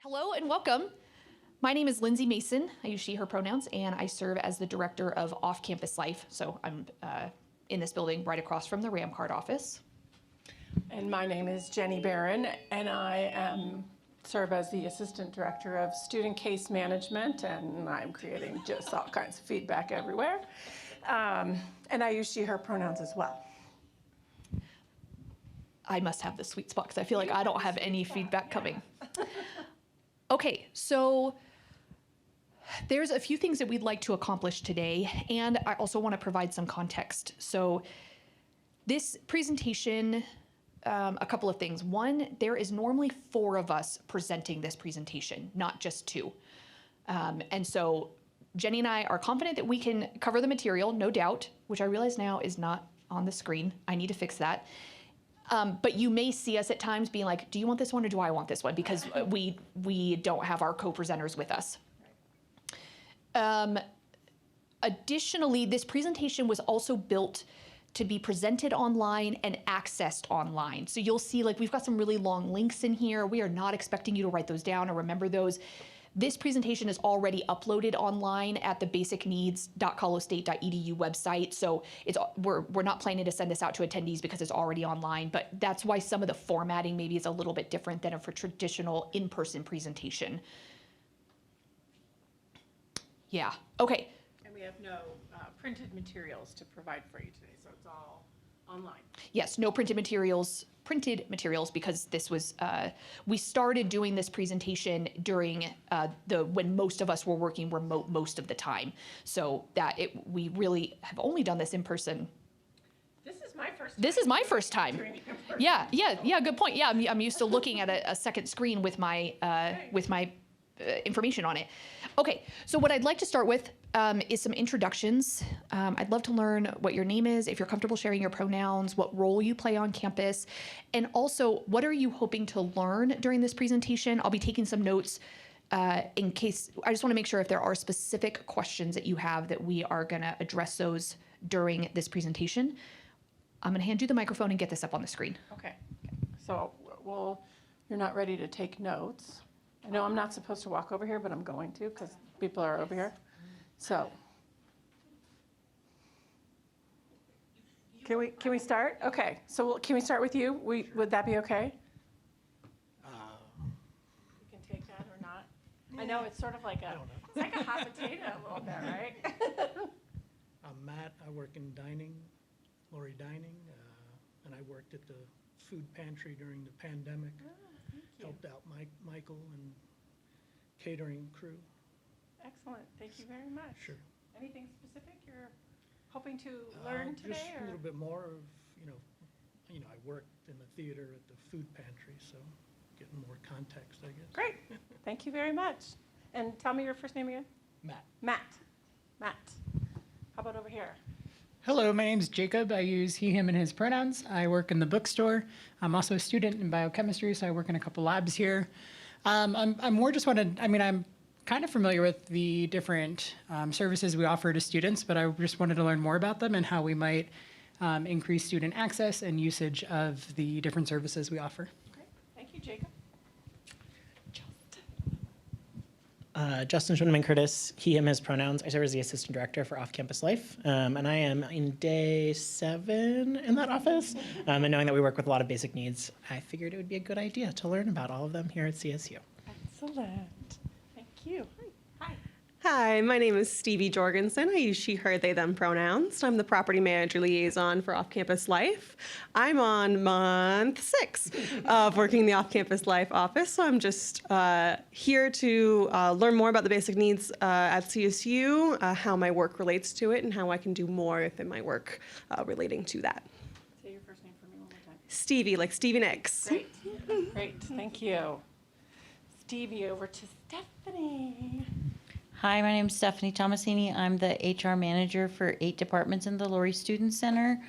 Hello and welcome. My name is Lindsay Mason. I use she, her pronouns, and I serve as the director of off-campus life. So I'm in this building right across from the Ram Card office. And my name is Jennie Baran, and I serve as the assistant director of student case management, and I'm creating just all kinds of feedback everywhere. And I use she, her pronouns as well. I must have the sweet spot because I feel like I don't have any feedback coming. Okay, so there's a few things that we'd like to accomplish today, and I also want to provide some context. So this presentation, a couple of things. One, there is normally 4 of us presenting this presentation, not just 2. And so Jennie and I are confident that we can cover the material, no doubt, which I realize now is not on the screen. I need to fix that. But you may see us at times being like, do you want this one or do I want this one? Because we don't have our co-presenters with us. Additionally, this presentation was also built to be presented online and accessed online. So you'll see like we've got some really long links in here. We are not expecting you to write those down or remember those. This presentation is already uploaded online at the basicneeds.colostate.edu website. So we're not planning to send this out to attendees because it's already online, but that's why some of the formatting maybe is a little bit different than for traditional in-person presentation. Yeah, okay. And we have no printed materials to provide for you today, so it's all online. Yes, no printed materials because this was, we started doing this presentation during when most of us were working remote most of the time. So we really have only done this in person. This is my first time. This is my first time. Yeah, good point. Yeah, I'm used to looking at a second screen with my information on it. Okay, so what I'd like to start with is some introductions. I'd love to learn what your name is, if you're comfortable sharing your pronouns, what role you play on campus, and also what are you hoping to learn during this presentation. I'll be taking some notes in case, I just want to make sure if there are specific questions that you have that we are going to address those during this presentation. I'm going to hand you the microphone and get this up on the screen. Okay, so you're not ready to take notes. I know I'm not supposed to walk over here, but I'm going to because people are over here. So, can we start? Okay. So can we start with you? Would that be okay? You can take that or not. I know it's sort of like it's like a hot potato a little bit, right? I'm Matt. I work in dining, Lori Dining, and I worked at the food pantry during the pandemic. Helped out Michael and catering crew. Excellent. Thank you very much. Sure. Anything specific you're hoping to learn today? Just a little bit more of, I worked in the theater at the food pantry, so getting more context, I guess. Great. Thank you very much. And tell me your first name again. Matt. Matt. How about over here? Hello, my name's Jacob. I use he, him, and his pronouns. I work in the bookstore. I'm also a student in biochemistry, so I work in a couple labs here. I'm kind of familiar with the different services we offer to students, but I just wanted to learn more about them and how we might increase student access and usage of the different services we offer. Great. Thank you, Jacob. Justin Schwindeman-Curtis, he, him, his pronouns. I serve as the assistant director for off-campus life, and I am in day 7 in that office. And knowing that we work with a lot of basic needs, I figured it would be a good idea to learn about all of them here at CSU. Excellent. Thank you. Hi. Hi, my name is Stevie Jorgensen. I use she, her, they, them pronouns. I'm the property manager liaison for off-campus life. I'm on month 6 of working in the off-campus life office, so I'm just here to learn more about the basic needs at CSU, how my work relates to it, and how I can do more within my work relating to that. Say your first name for me one more time. Stevie, like Stevie Nicks. Great. Thank you. Stevie, over to Stephanie. Hi, my name is Stephanie Tomasini. I'm the HR manager for 8 departments in the Lori Student Center.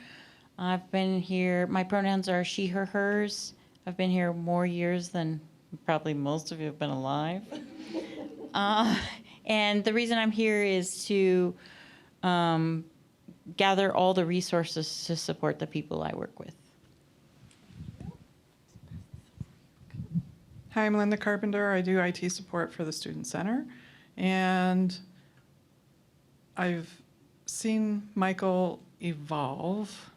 I've been here, my pronouns are she, her, hers. I've been here more years than probably most of you have been alive. And the reason I'm here is to gather all the resources to support the people I work with. Hi, I'm Linda Carpenter. I do IT support for the Student Center. And I've seen Michael evolve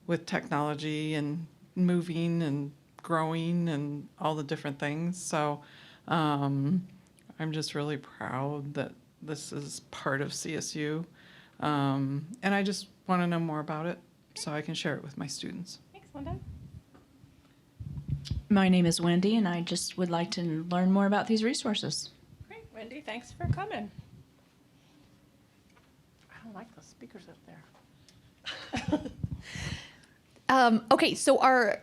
with technology and moving and growing and all the different things. So I'm just really proud that this is part of CSU. And I just want to know more about it so I can share it with my students. Thanks, Linda. My name is Wendy, and I just would like to learn more about these resources. Great, Wendy, thanks for coming. I don't like those speakers up there. Okay, so our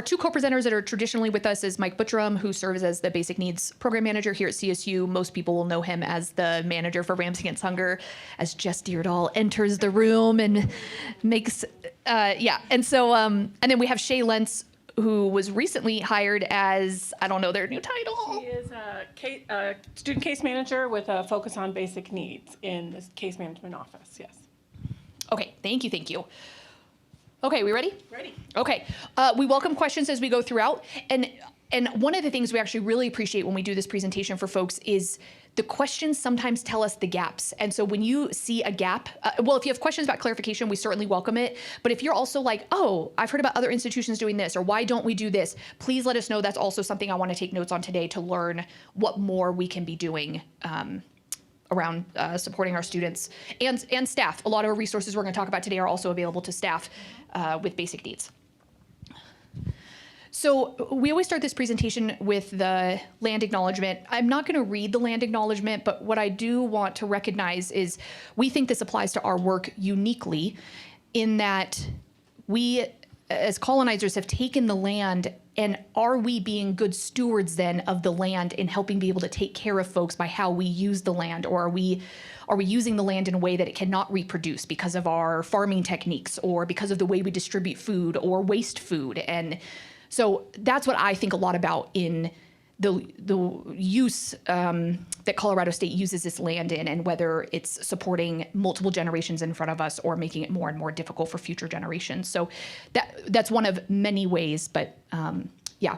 two co-presenters that are traditionally with us is Mike Butcherum, who serves as the Basic Needs Program Manager here at CSU. Most people will know him as the manager for Rams Against Hunger, as Jess Deardahl enters the room and makes, And so, and then we have Shay Lentz, who was recently hired as, I don't know their new title. She is a student case manager with a focus on basic needs in this case management office, yes. Okay, thank you. Okay, we ready? Ready. Okay, we welcome questions as we go throughout. And one of the things we actually really appreciate when we do this presentation for folks is the questions sometimes tell us the gaps. And so when you see a gap, if you have questions about clarification, we certainly welcome it. But if you're also like, oh, I've heard about other institutions doing this, or why don't we do this? Please let us know. That's also something I want to take notes on today to learn what more we can be doing around supporting our students and staff. A lot of our resources we're going to talk about today are also available to staff with basic needs. So we always start this presentation with the land acknowledgement. I'm not going to read the land acknowledgement, but what I do want to recognize is we think this applies to our work uniquely in that we, as colonizers, have taken the land, and are we being good stewards then of the land in helping be able to take care of folks by how we use the land, or are we using the land in a way that it cannot reproduce because of our farming techniques or because of the way we distribute food or waste food? And so that's what I think a lot about in the use that Colorado State uses this land in, and whether it's supporting multiple generations in front of us or making it more and more difficult for future generations. So that's one of many ways, but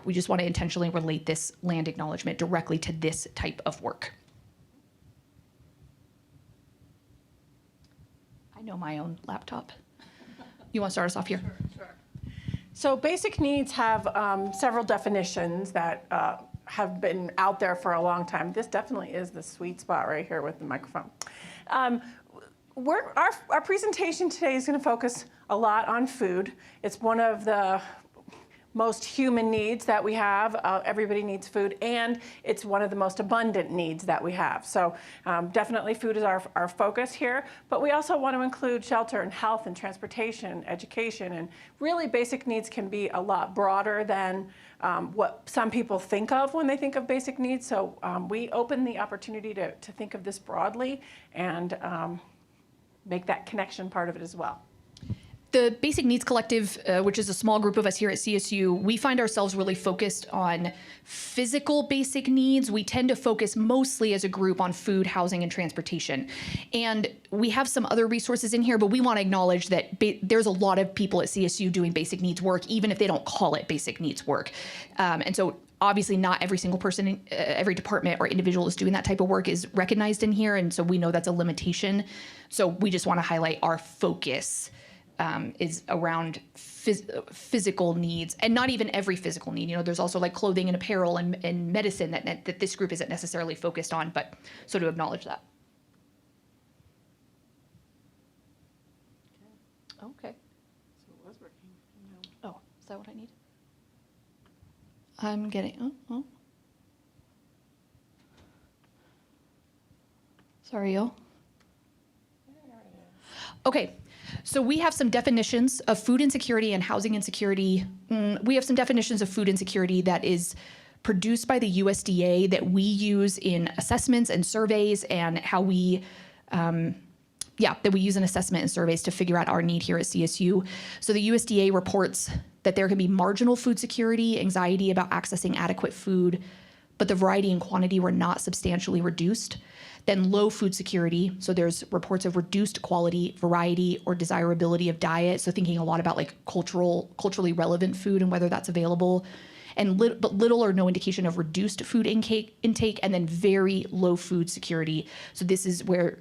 we just want to intentionally relate this land acknowledgement directly to this type of work. I know my own laptop. You want to start us off here? Sure. So basic needs have several definitions that have been out there for a long time. This definitely is the sweet spot right here with the microphone. Our presentation today is going to focus a lot on food. It's one of the most human needs that we have. Everybody needs food, and it's one of the most abundant needs that we have. So definitely food is our focus here, but we also want to include shelter and health and transportation, education, and really basic needs can be a lot broader than what some people think of when they think of basic needs. So we open the opportunity to think of this broadly and make that connection part of it as well. The Basic Needs Collective, which is a small group of us here at CSU, we find ourselves really focused on physical basic needs. We tend to focus mostly as a group on food, housing, and transportation. And we have some other resources in here, but we want to acknowledge that there's a lot of people at CSU doing basic needs work, even if they don't call it basic needs work. And so obviously not every single person, every department or individual is doing that type of work is recognized in here. And so we know that's a limitation. So we just want to highlight our focus is around physical needs, and not even every physical need. You know, there's also like clothing and apparel and medicine that this group isn't necessarily focused on, but so to acknowledge that. Okay. So it was working. Oh, is that what I need? I'm getting, Sorry, y'all. Okay. So we have some definitions of food insecurity and housing insecurity. We have some definitions of food insecurity that is produced by the USDA that we use in assessments and surveys, and how we, that we use in assessment and surveys to figure out our need here at CSU. So the USDA reports that there can be marginal food security, anxiety about accessing adequate food, but the variety and quantity were not substantially reduced. Then low food security, so there's reports of reduced quality, variety, or desirability of diet, so thinking a lot about like culturally relevant food and whether that's available. and but little or no indication of reduced food intake, and then very low food security. So this is where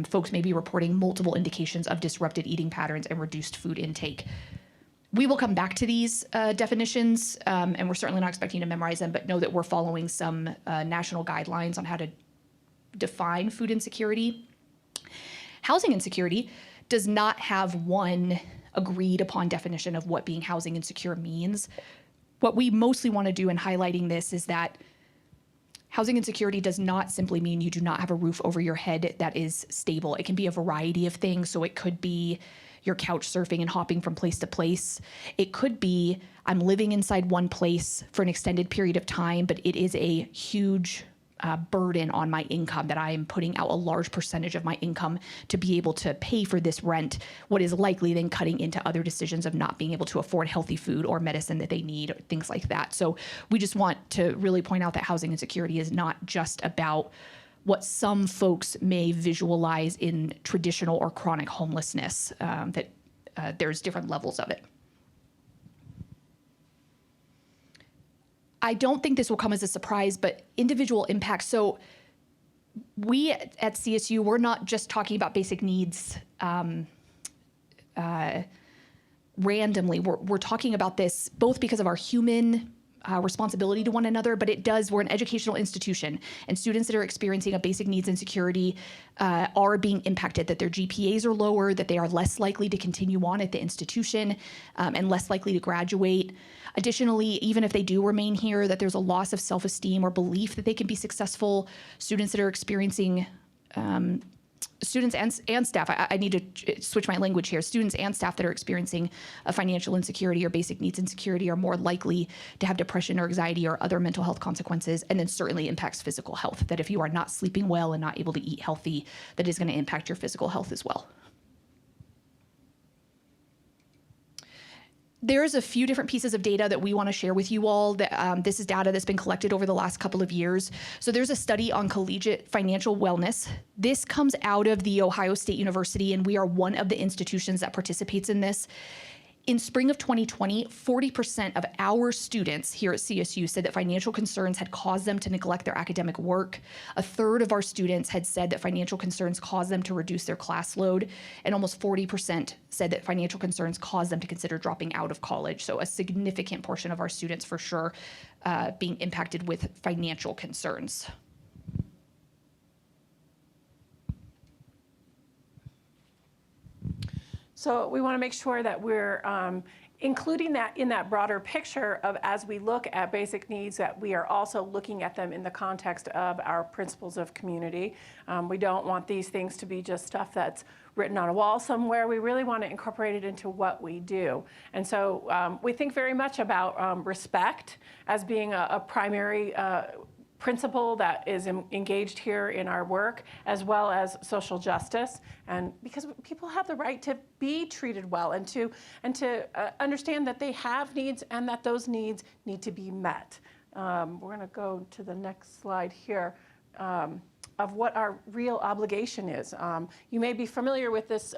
folks may be reporting multiple indications of disrupted eating patterns and reduced food intake. We will come back to these definitions, and we're certainly not expecting you to memorize them, but know that we're following some national guidelines on how to define food insecurity. Housing insecurity does not have one agreed upon definition of what being housing insecure means. What we mostly want to do in highlighting this is that housing insecurity does not simply mean you do not have a roof over your head that is stable. It can be a variety of things. So it could be you're couch surfing and hopping from place to place. It could be I'm living inside one place for an extended period of time, but it is a huge burden on my income that I am putting out a large percentage of my income to be able to pay for this rent, what is likely then cutting into other decisions of not being able to afford healthy food or medicine that they need, or things like that. So we just want to really point out that housing insecurity is not just about what some folks may visualize in traditional or chronic homelessness, that there's different levels of it. I don't think this will come as a surprise, but individual impacts. So we at CSU, we're not just talking about basic needs randomly. We're talking about this both because of our human responsibility to one another, but we're an educational institution, and students that are experiencing a basic needs insecurity are being impacted, that their GPAs are lower, that they are less likely to continue on at the institution and less likely to graduate. Additionally, even if they do remain here, that there's a loss of self-esteem or belief that they can be successful. Students that are experiencing students and staff, I need to switch my language here. Students and staff that are experiencing a financial insecurity or basic needs insecurity are more likely to have depression or anxiety or other mental health consequences, and then certainly impacts physical health, that if you are not sleeping well and not able to eat healthy, that is going to impact your physical health as well. There's a few different pieces of data that we want to share with you all. That this is data that's been collected over the last couple of years. So there's a study on collegiate financial wellness. This comes out of the Ohio State University, and we are one of the institutions that participates in this. In spring of 2020, 40% of our students here at CSU said that financial concerns had caused them to neglect their academic work. A third of our students had said that financial concerns caused them to reduce their class load, and almost 40% said that financial concerns caused them to consider dropping out of college. So a significant portion of our students for sure being impacted with financial concerns. So we want to make sure that we're including that in that broader picture of, as we look at basic needs, that we are also looking at them in the context of our principles of community. We don't want these things to be just stuff that's written on a wall somewhere. We really want to incorporate it into what we do. And so we think very much about respect as being a primary principle that is engaged here in our work, as well as social justice, and because people have the right to be treated well and to understand that they have needs and that those needs need to be met. We're going to go to the next slide here. Of what our real obligation is. You may be familiar with this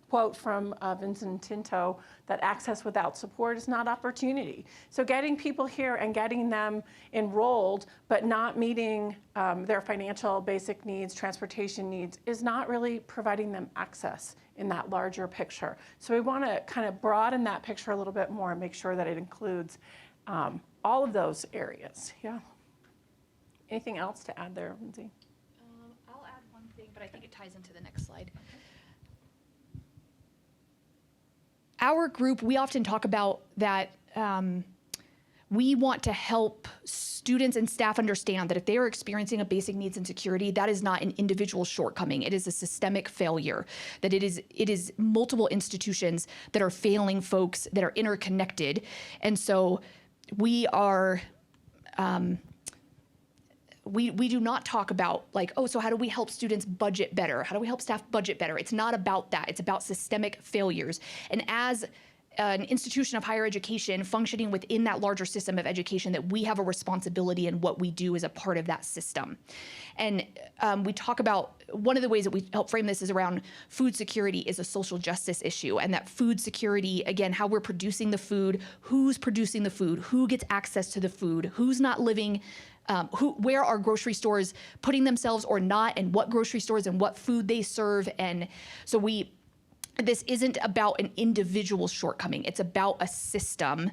quote from Vincent Tinto, that access without support is not opportunity. So getting people here and getting them enrolled, but not meeting their financial basic needs, transportation needs, is not really providing them access in that larger picture. So we want to kind of broaden that picture a little bit more and make sure that it includes all of those areas. Yeah. Anything else to add there, Lindsay? But I think it ties into the next slide. Our group, we often talk about that we want to help students and staff understand that if they are experiencing a basic needs insecurity, that is not an individual shortcoming. It is a systemic failure, that it is multiple institutions that are failing folks, that are interconnected. And so we are... We do not talk about like, oh, so how do we help students budget better? How do we help staff budget better? It's not about that. It's about systemic failures. And as an institution of higher education functioning within that larger system of education, that we have a responsibility in what we do as a part of that system. And we talk about, one of the ways that we help frame this is around food security is a social justice issue, and that food security, again, how we're producing the food, who's producing the food, who gets access to the food, who's not living, where are grocery stores putting themselves or not, and what grocery stores and what food they serve. And so this isn't about an individual shortcoming, it's about a system,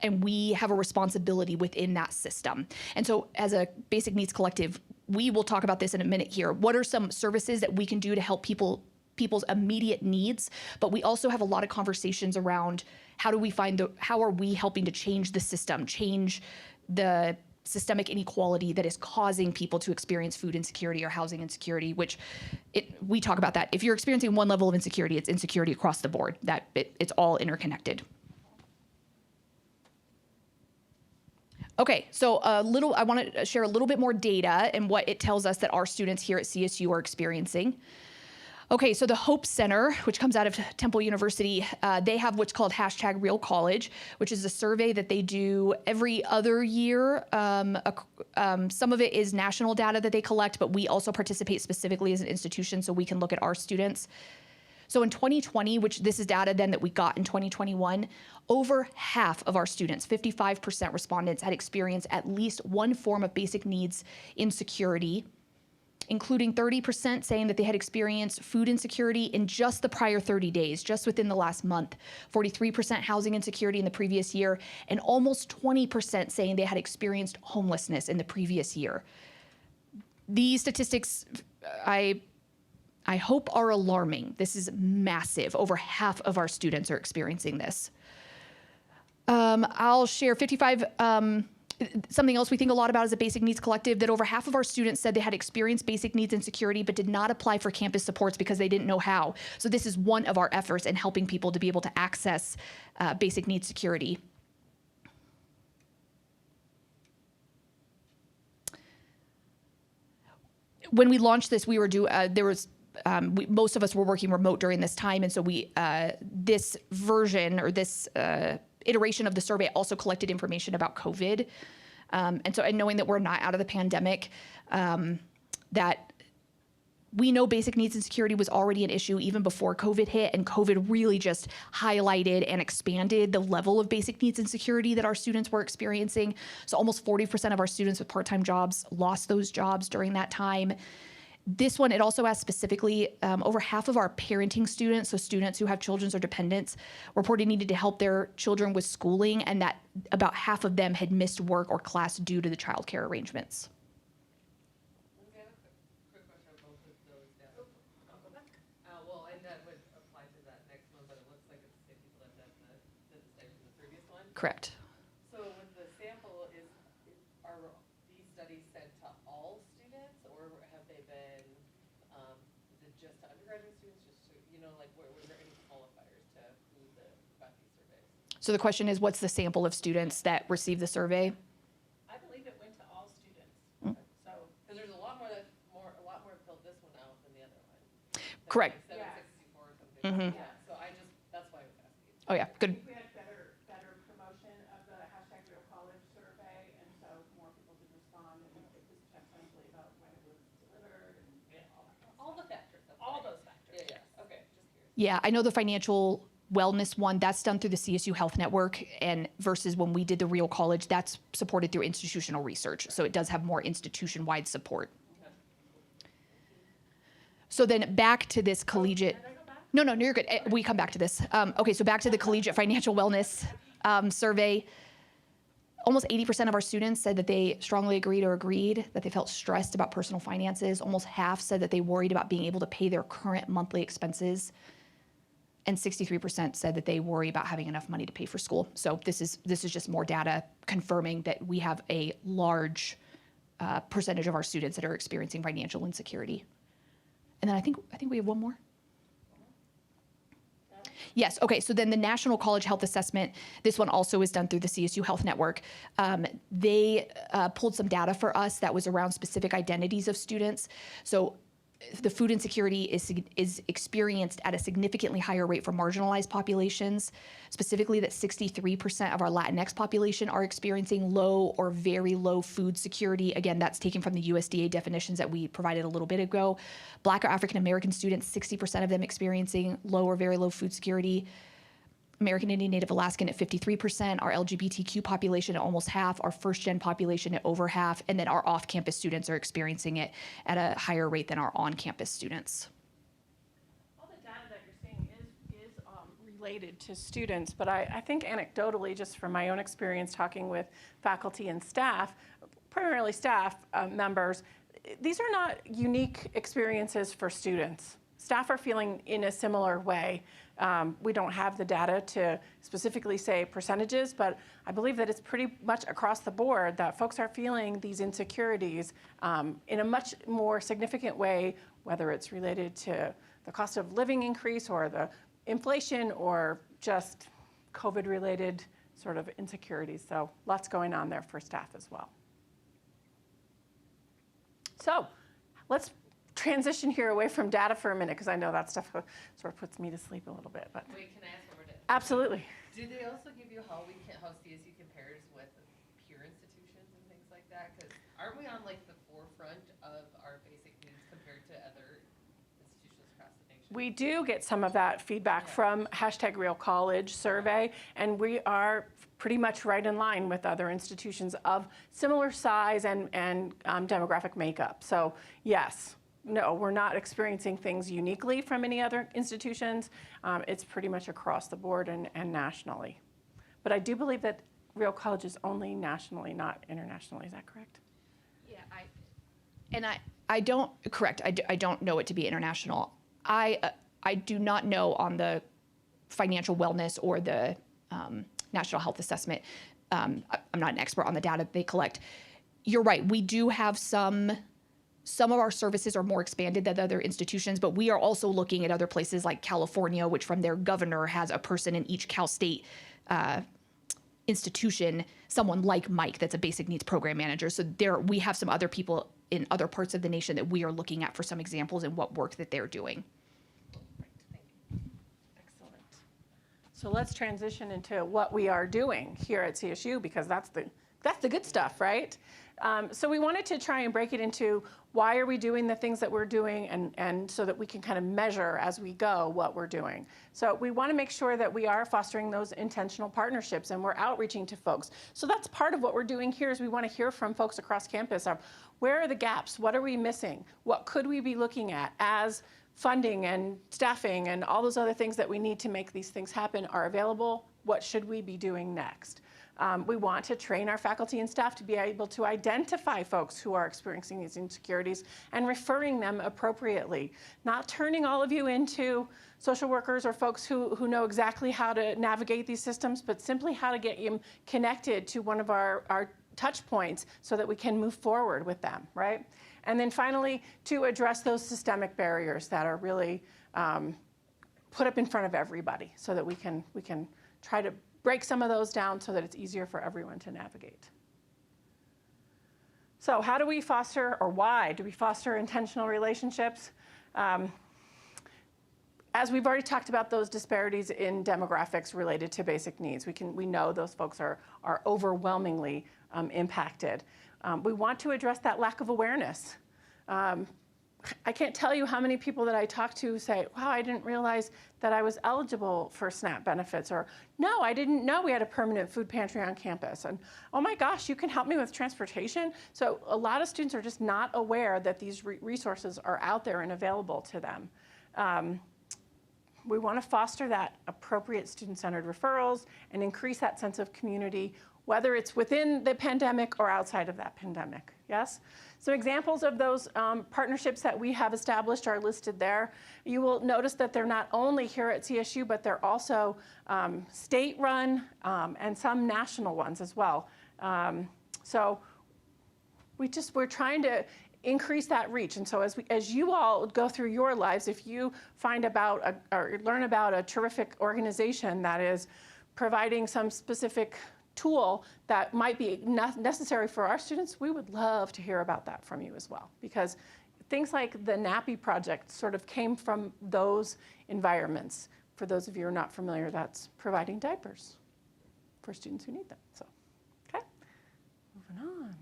and we have a responsibility within that system. And so as a basic needs collective, we will talk about this in a minute here. What are some services that we can do to help people's immediate needs? But we also have a lot of conversations around how are we helping to change the system, change the systemic inequality that is causing people to experience food insecurity or housing insecurity, which we talk about that. If you're experiencing one level of insecurity, it's insecurity across the board. It's all interconnected. Okay, so I want to share a little bit more data and what it tells us that our students here at CSU are experiencing. Okay, so the Hope Center, which comes out of Temple University, they have what's called #RealCollege, which is a survey that they do every other year. Some of it is national data that they collect, but we also participate specifically as an institution, so we can look at our students. So in 2020, which this is data then that we got in 2021, over half of our students, 55% respondents, had experienced at least one form of basic needs insecurity, including 30% saying that they had experienced food insecurity in just the prior 30 days, just within the last month, 43% housing insecurity in the previous year, and almost 20% saying they had experienced homelessness in the previous year. These statistics, I hope, are alarming. This is massive. Over half of our students are experiencing this. I'll share 55, something else we think a lot about as a basic needs collective, that over half of our students said they had experienced basic needs insecurity but did not apply for campus supports because they didn't know how. So this is one of our efforts in helping people to be able to access basic needs security. When we launched this, we were most of us were working remote during this time, and so this version or this iteration of the survey also collected information about COVID. And knowing that we're not out of the pandemic, that we know basic needs insecurity was already an issue even before COVID hit, and COVID really just highlighted and expanded the level of basic needs insecurity that our students were experiencing. So almost 40% of our students with part-time jobs lost those jobs during that time. This one, it also asked specifically, over half of our parenting students, so students who have children or dependents, reported needed to help their children with schooling, and that about half of them had missed work or class due to the childcare arrangements. Lindsay, I have a quick question on both of those data. Well, and that would apply to that next one, but it looks like it's the same people that did the study from the previous one. Correct. So with the sample, are these studies sent to all students, or have they been, is it just to undergraduate students, just to, was there any qualifiers to who got these surveys? So the question is, what's the sample of students that received the survey? I believe it went to all students. So, Because there's a lot more filled this one out than the other one. Correct. 764 or something. Yeah, so that's why I was asking. Oh yeah, good. we had better promotion of the #RealCollege survey, and so more people did respond, and it was essentially about when it was delivered and all All the factors. all those factors. Yeah. Okay, just curious. Yeah, I know the financial wellness one, that's done through the CSU Health Network, and versus when we did the RealCollege, that's supported through institutional research. So it does have more institution-wide support. So then back to this collegiate. No, you're good. We come back to this. Okay, so back to the collegiate financial wellness survey. Almost 80% of our students said that they strongly agreed that they felt stressed about personal finances. Almost half said that they worried about being able to pay their current monthly expenses. And 63% said that they worry about having enough money to pay for school. So this is just more data confirming that we have a large percentage of our students that are experiencing financial insecurity. And then I think we have one more. Yes, okay, so then the National College Health Assessment, this one also is done through the CSU Health Network. They pulled some data for us that was around specific identities of students. So the food insecurity is experienced at a significantly higher rate for marginalized populations, specifically that 63% of our Latinx population are experiencing low or very low food security. Again, that's taken from the USDA definitions that we provided a little bit ago. Black or African American students, 60% of them experiencing low or very low food security. American Indian, Native Alaskan at 53%, our LGBTQ population at almost half, our first-gen population at over half, and then our off-campus students are experiencing it at a higher rate than our on-campus students. All the data that you're seeing is related to students, but I think anecdotally, just from my own experience talking with faculty and staff, primarily staff members, these are not unique experiences for students. Staff are feeling in a similar way. We don't have the data to specifically say percentages, but I believe that it's pretty much across the board that folks are feeling these insecurities in a much more significant way, whether it's related to the cost of living increase or the inflation or just COVID-related sort of insecurities. So lots going on there for staff as well. So let's transition here away from data for a minute, because I know that stuff sort of puts me to sleep a little bit. But Wait, can I ask one more? Absolutely. Do they also give you how CSU compares with peer institutions and things like that? Because aren't we on like the forefront of our basic needs compared to other institutions across the nation? We do get some of that feedback from #RealCollege survey, and we are pretty much right in line with other institutions of similar size and demographic makeup. So yes. No, we're not experiencing things uniquely from any other institutions. It's pretty much across the board and nationally. But I do believe that Real College is only nationally, not internationally. Is that correct? Yeah, I don't know it to be international. I do not know on the financial wellness or the National Health Assessment. I'm not an expert on the data they collect. You're right. We do have some of our services are more expanded than other institutions, but we are also looking at other places like California, which from their governor has a person in each Cal State institution, someone like Mike that's a basic needs program manager. So we have some other people in other parts of the nation that we are looking at for some examples and what work that they're doing. Right, thank you. Excellent. So let's transition into what we are doing here at CSU, because that's the good stuff, right? So we wanted to try and break it into why are we doing the things that we're doing, and so that we can kind of measure as we go what we're doing. So we want to make sure that we are fostering those intentional partnerships and we're outreaching to folks. So that's part of what we're doing here is we want to hear from folks across campus of where are the gaps, what are we missing, what could we be looking at as funding and staffing and all those other things that we need to make these things happen are available, what should we be doing next? We want to train our faculty and staff to be able to identify folks who are experiencing these insecurities and referring them appropriately, not turning all of you into social workers or folks who know exactly how to navigate these systems, but simply how to get you connected to one of our touch points so that we can move forward with them, right? And then finally, to address those systemic barriers that are really put up in front of everybody so that we can try to break some of those down so that it's easier for everyone to navigate. So how do we foster, or why do we foster intentional relationships? As we've already talked about those disparities in demographics related to basic needs, we know those folks are overwhelmingly impacted. We want to address that lack of awareness. I can't tell you how many people that I talk to say, wow, I didn't realize that I was eligible for SNAP benefits, or no, I didn't know we had a permanent food pantry on campus, and oh my gosh, you can help me with transportation. So a lot of students are just not aware that these resources are out there and available to them. We want to foster that appropriate student-centered referrals and increase that sense of community, whether it's within the pandemic or outside of that pandemic, yes? Some examples of those partnerships that we have established are listed there. You will notice that they're not only here at CSU, but they're also state-run and some national ones as well. So we're trying to increase that reach. And so as you all go through your lives, if you find about or learn about a terrific organization that is providing some specific tool that might be necessary for our students, we would love to hear about that from you as well, because things like the Nappy Project sort of came from those environments. For those of you who are not familiar, that's providing diapers for students who need them. So, okay, moving on.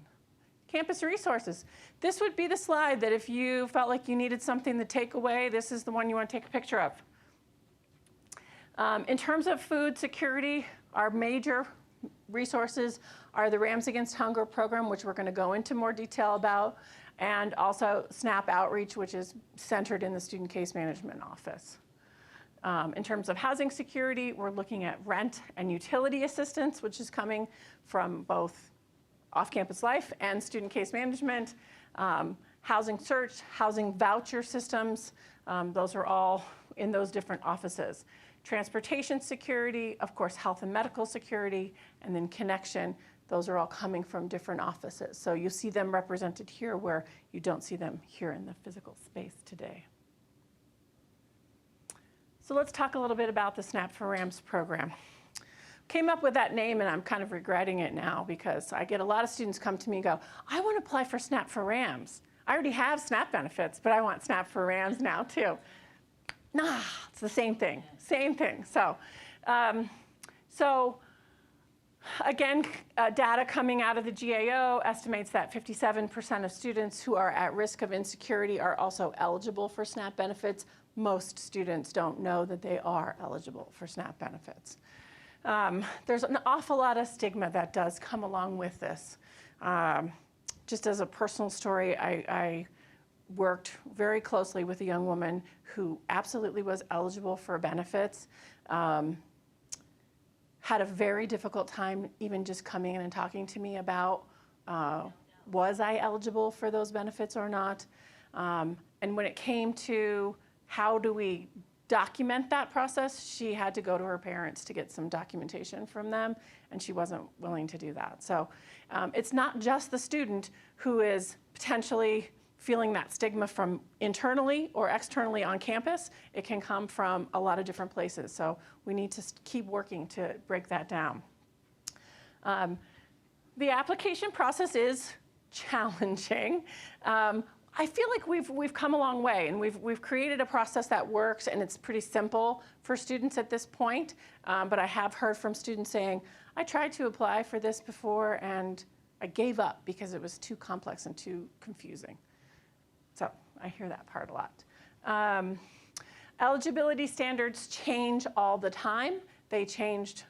Campus resources. This would be the slide that if you felt like you needed something to take away, this is the one you want to take a picture of. In terms of food security, our major resources are the Rams Against Hunger program, which we're going to go into more detail about, and also SNAP Outreach, which is centered in the Student Case Management Office. In terms of housing security, we're looking at rent and utility assistance, which is coming from both off-campus life and student case management, housing search, housing voucher systems. Those are all in those different offices. Transportation security, of course, health and medical security, and then connection. Those are all coming from different offices. So you see them represented here where you don't see them here in the physical space today. So let's talk a little bit about the SNAP for Rams program. Came up with that name and I'm kind of regretting it now because I get a lot of students come to me and go, I want to apply for SNAP for Rams. I already have SNAP benefits, but I want SNAP for Rams now too. Nah, it's the same thing, same thing. So, again, data coming out of the GAO estimates that 57% of students who are at risk of insecurity are also eligible for SNAP benefits. Most students don't know that they are eligible for SNAP benefits. There's an awful lot of stigma that does come along with this. Just as a personal story, I worked very closely with a young woman who absolutely was eligible for benefits, had a very difficult time even just coming in and talking to me about was I eligible for those benefits or not. And when it came to how do we document that process, she had to go to her parents to get some documentation from them, and she wasn't willing to do that. So it's not just the student who is potentially feeling that stigma from internally or externally on campus. It can come from a lot of different places. So we need to keep working to break that down. The application process is challenging. I feel like we've come a long way, and we've created a process that works, and it's pretty simple for students at this point. But I have heard from students saying, I tried to apply for this before, and I gave up because it was too complex and too confusing. So I hear that part a lot. Eligibility standards change all the time. They changed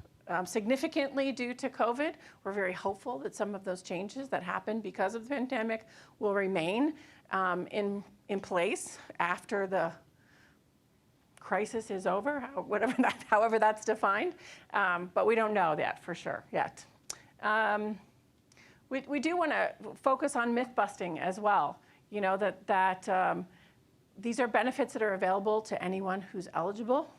significantly due to COVID. We're very hopeful that some of those changes that happened because of the pandemic will remain in place after the crisis is over, however that's defined. But we don't know that for sure yet. We do want to focus on myth busting as well. You know, that these are benefits that are available to anyone who's eligible,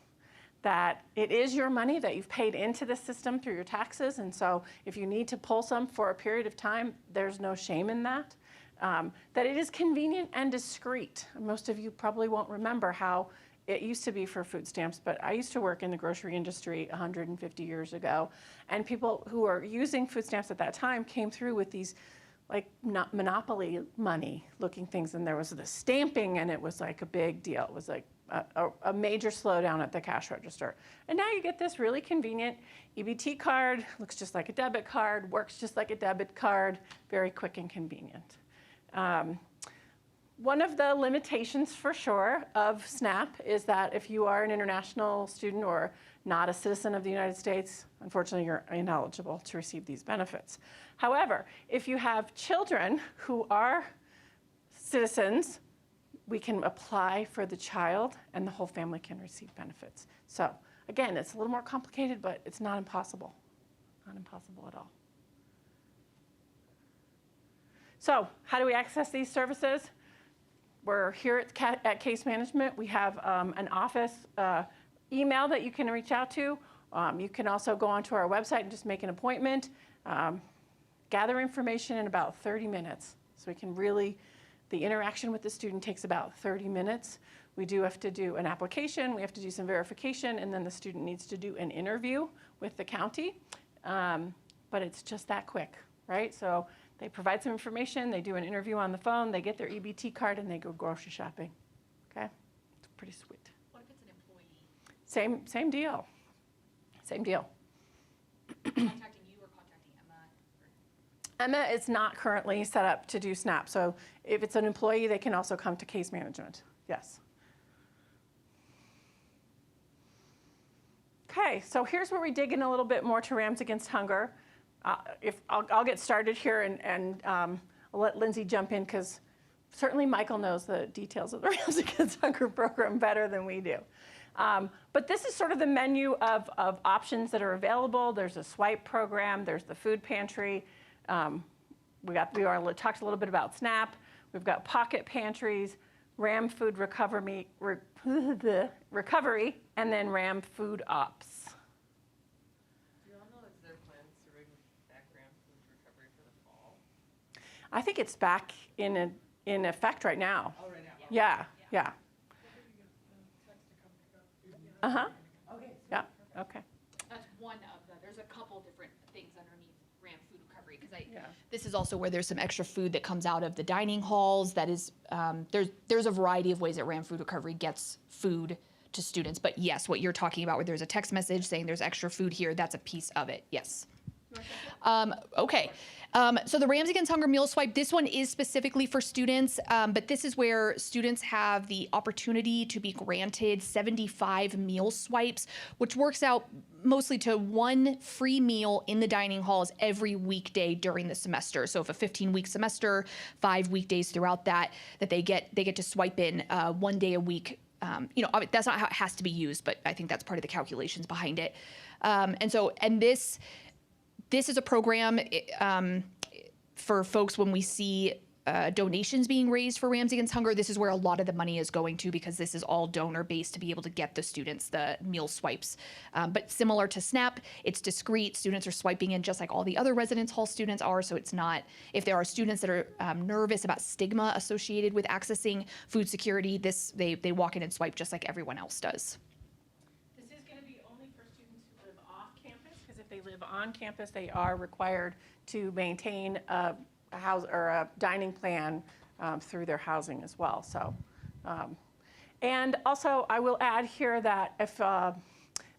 that it is your money that you've paid into the system through your taxes, and so if you need to pull some for a period of time, there's no shame in that. That it is convenient and discreet. Most of you probably won't remember how it used to be for food stamps, but I used to work in the grocery industry 150 years ago, and people who were using food stamps at that time came through with these like not monopoly money looking things, and there was the stamping, and it was like a big deal. It was like a major slowdown at the cash register. And now you get this really convenient EBT card, looks just like a debit card, works just like a debit card, very quick and convenient. One of the limitations for sure of SNAP is that if you are an international student or not a citizen of the United States, unfortunately you're ineligible to receive these benefits. However, if you have children who are citizens, we can apply for the child and the whole family can receive benefits. So again, it's a little more complicated, but it's not impossible. Not impossible at all. So how do we access these services? We're here at Case Management. We have an office email that you can reach out to. You can also go onto our website and just make an appointment. Gather information in about 30 minutes. So we can really, the interaction with the student takes about 30 minutes. We do have to do an application, we have to do some verification, and then the student needs to do an interview with the county. But it's just that quick, right? So They provide some information, they do an interview on the phone, they get their EBT card, and they go grocery shopping. Okay? It's pretty sweet. What if it's an employee? Same deal. Same deal. Contacting you or contacting Emma? Emma is not currently set up to do SNAP, so if it's an employee, they can also come to case management. Yes. Okay, so here's where we dig in a little bit more to Rams Against Hunger. I'll get started here, and I'll let Lindsay jump in, because certainly Michael knows the details of the Rams Against Hunger program better than we do. But this is sort of the menu of options that are available. There's a swipe program. There's the food pantry. We already talked a little bit about SNAP. We've got pocket pantries, RAM food recovery, and then RAM food ops. Do y'all know if there are plans to bring back RAM food recovery for the fall? I think it's back in effect right now. Oh, right now. Yeah. Uh-huh. Okay. Yeah, okay. That's one of the, there's a couple different things underneath RAM food recovery, because Yeah. this is also where there's some extra food that comes out of the dining halls. That is, there's a variety of ways that RAM food recovery gets food to students. But yes, what you're talking about, where there's a text message saying there's extra food here, that's a piece of it. Yes. Okay. So the Rams Against Hunger Meal Swipe, this one is specifically for students, but this is where students have the opportunity to be granted 75 meal swipes, which works out mostly to one free meal in the dining halls every weekday during the semester. So if a 15-week semester, 5 weekdays throughout that they get to swipe in 1 day a week. That's not how it has to be used, but I think that's part of the calculations behind it. And this is a program for folks when we see donations being raised for Rams Against Hunger. This is where a lot of the money is going to, because this is all donor-based to be able to get the students the meal swipes. But similar to SNAP, it's discrete. Students are swiping in just like all the other residence hall students are, so it's not, if there are students that are nervous about stigma associated with accessing food security, they walk in and swipe just like everyone else does. This is going to be only for students who live off campus, because if they live on campus, they are required to maintain a house or a dining plan through their housing as well. So, and also I will add here that if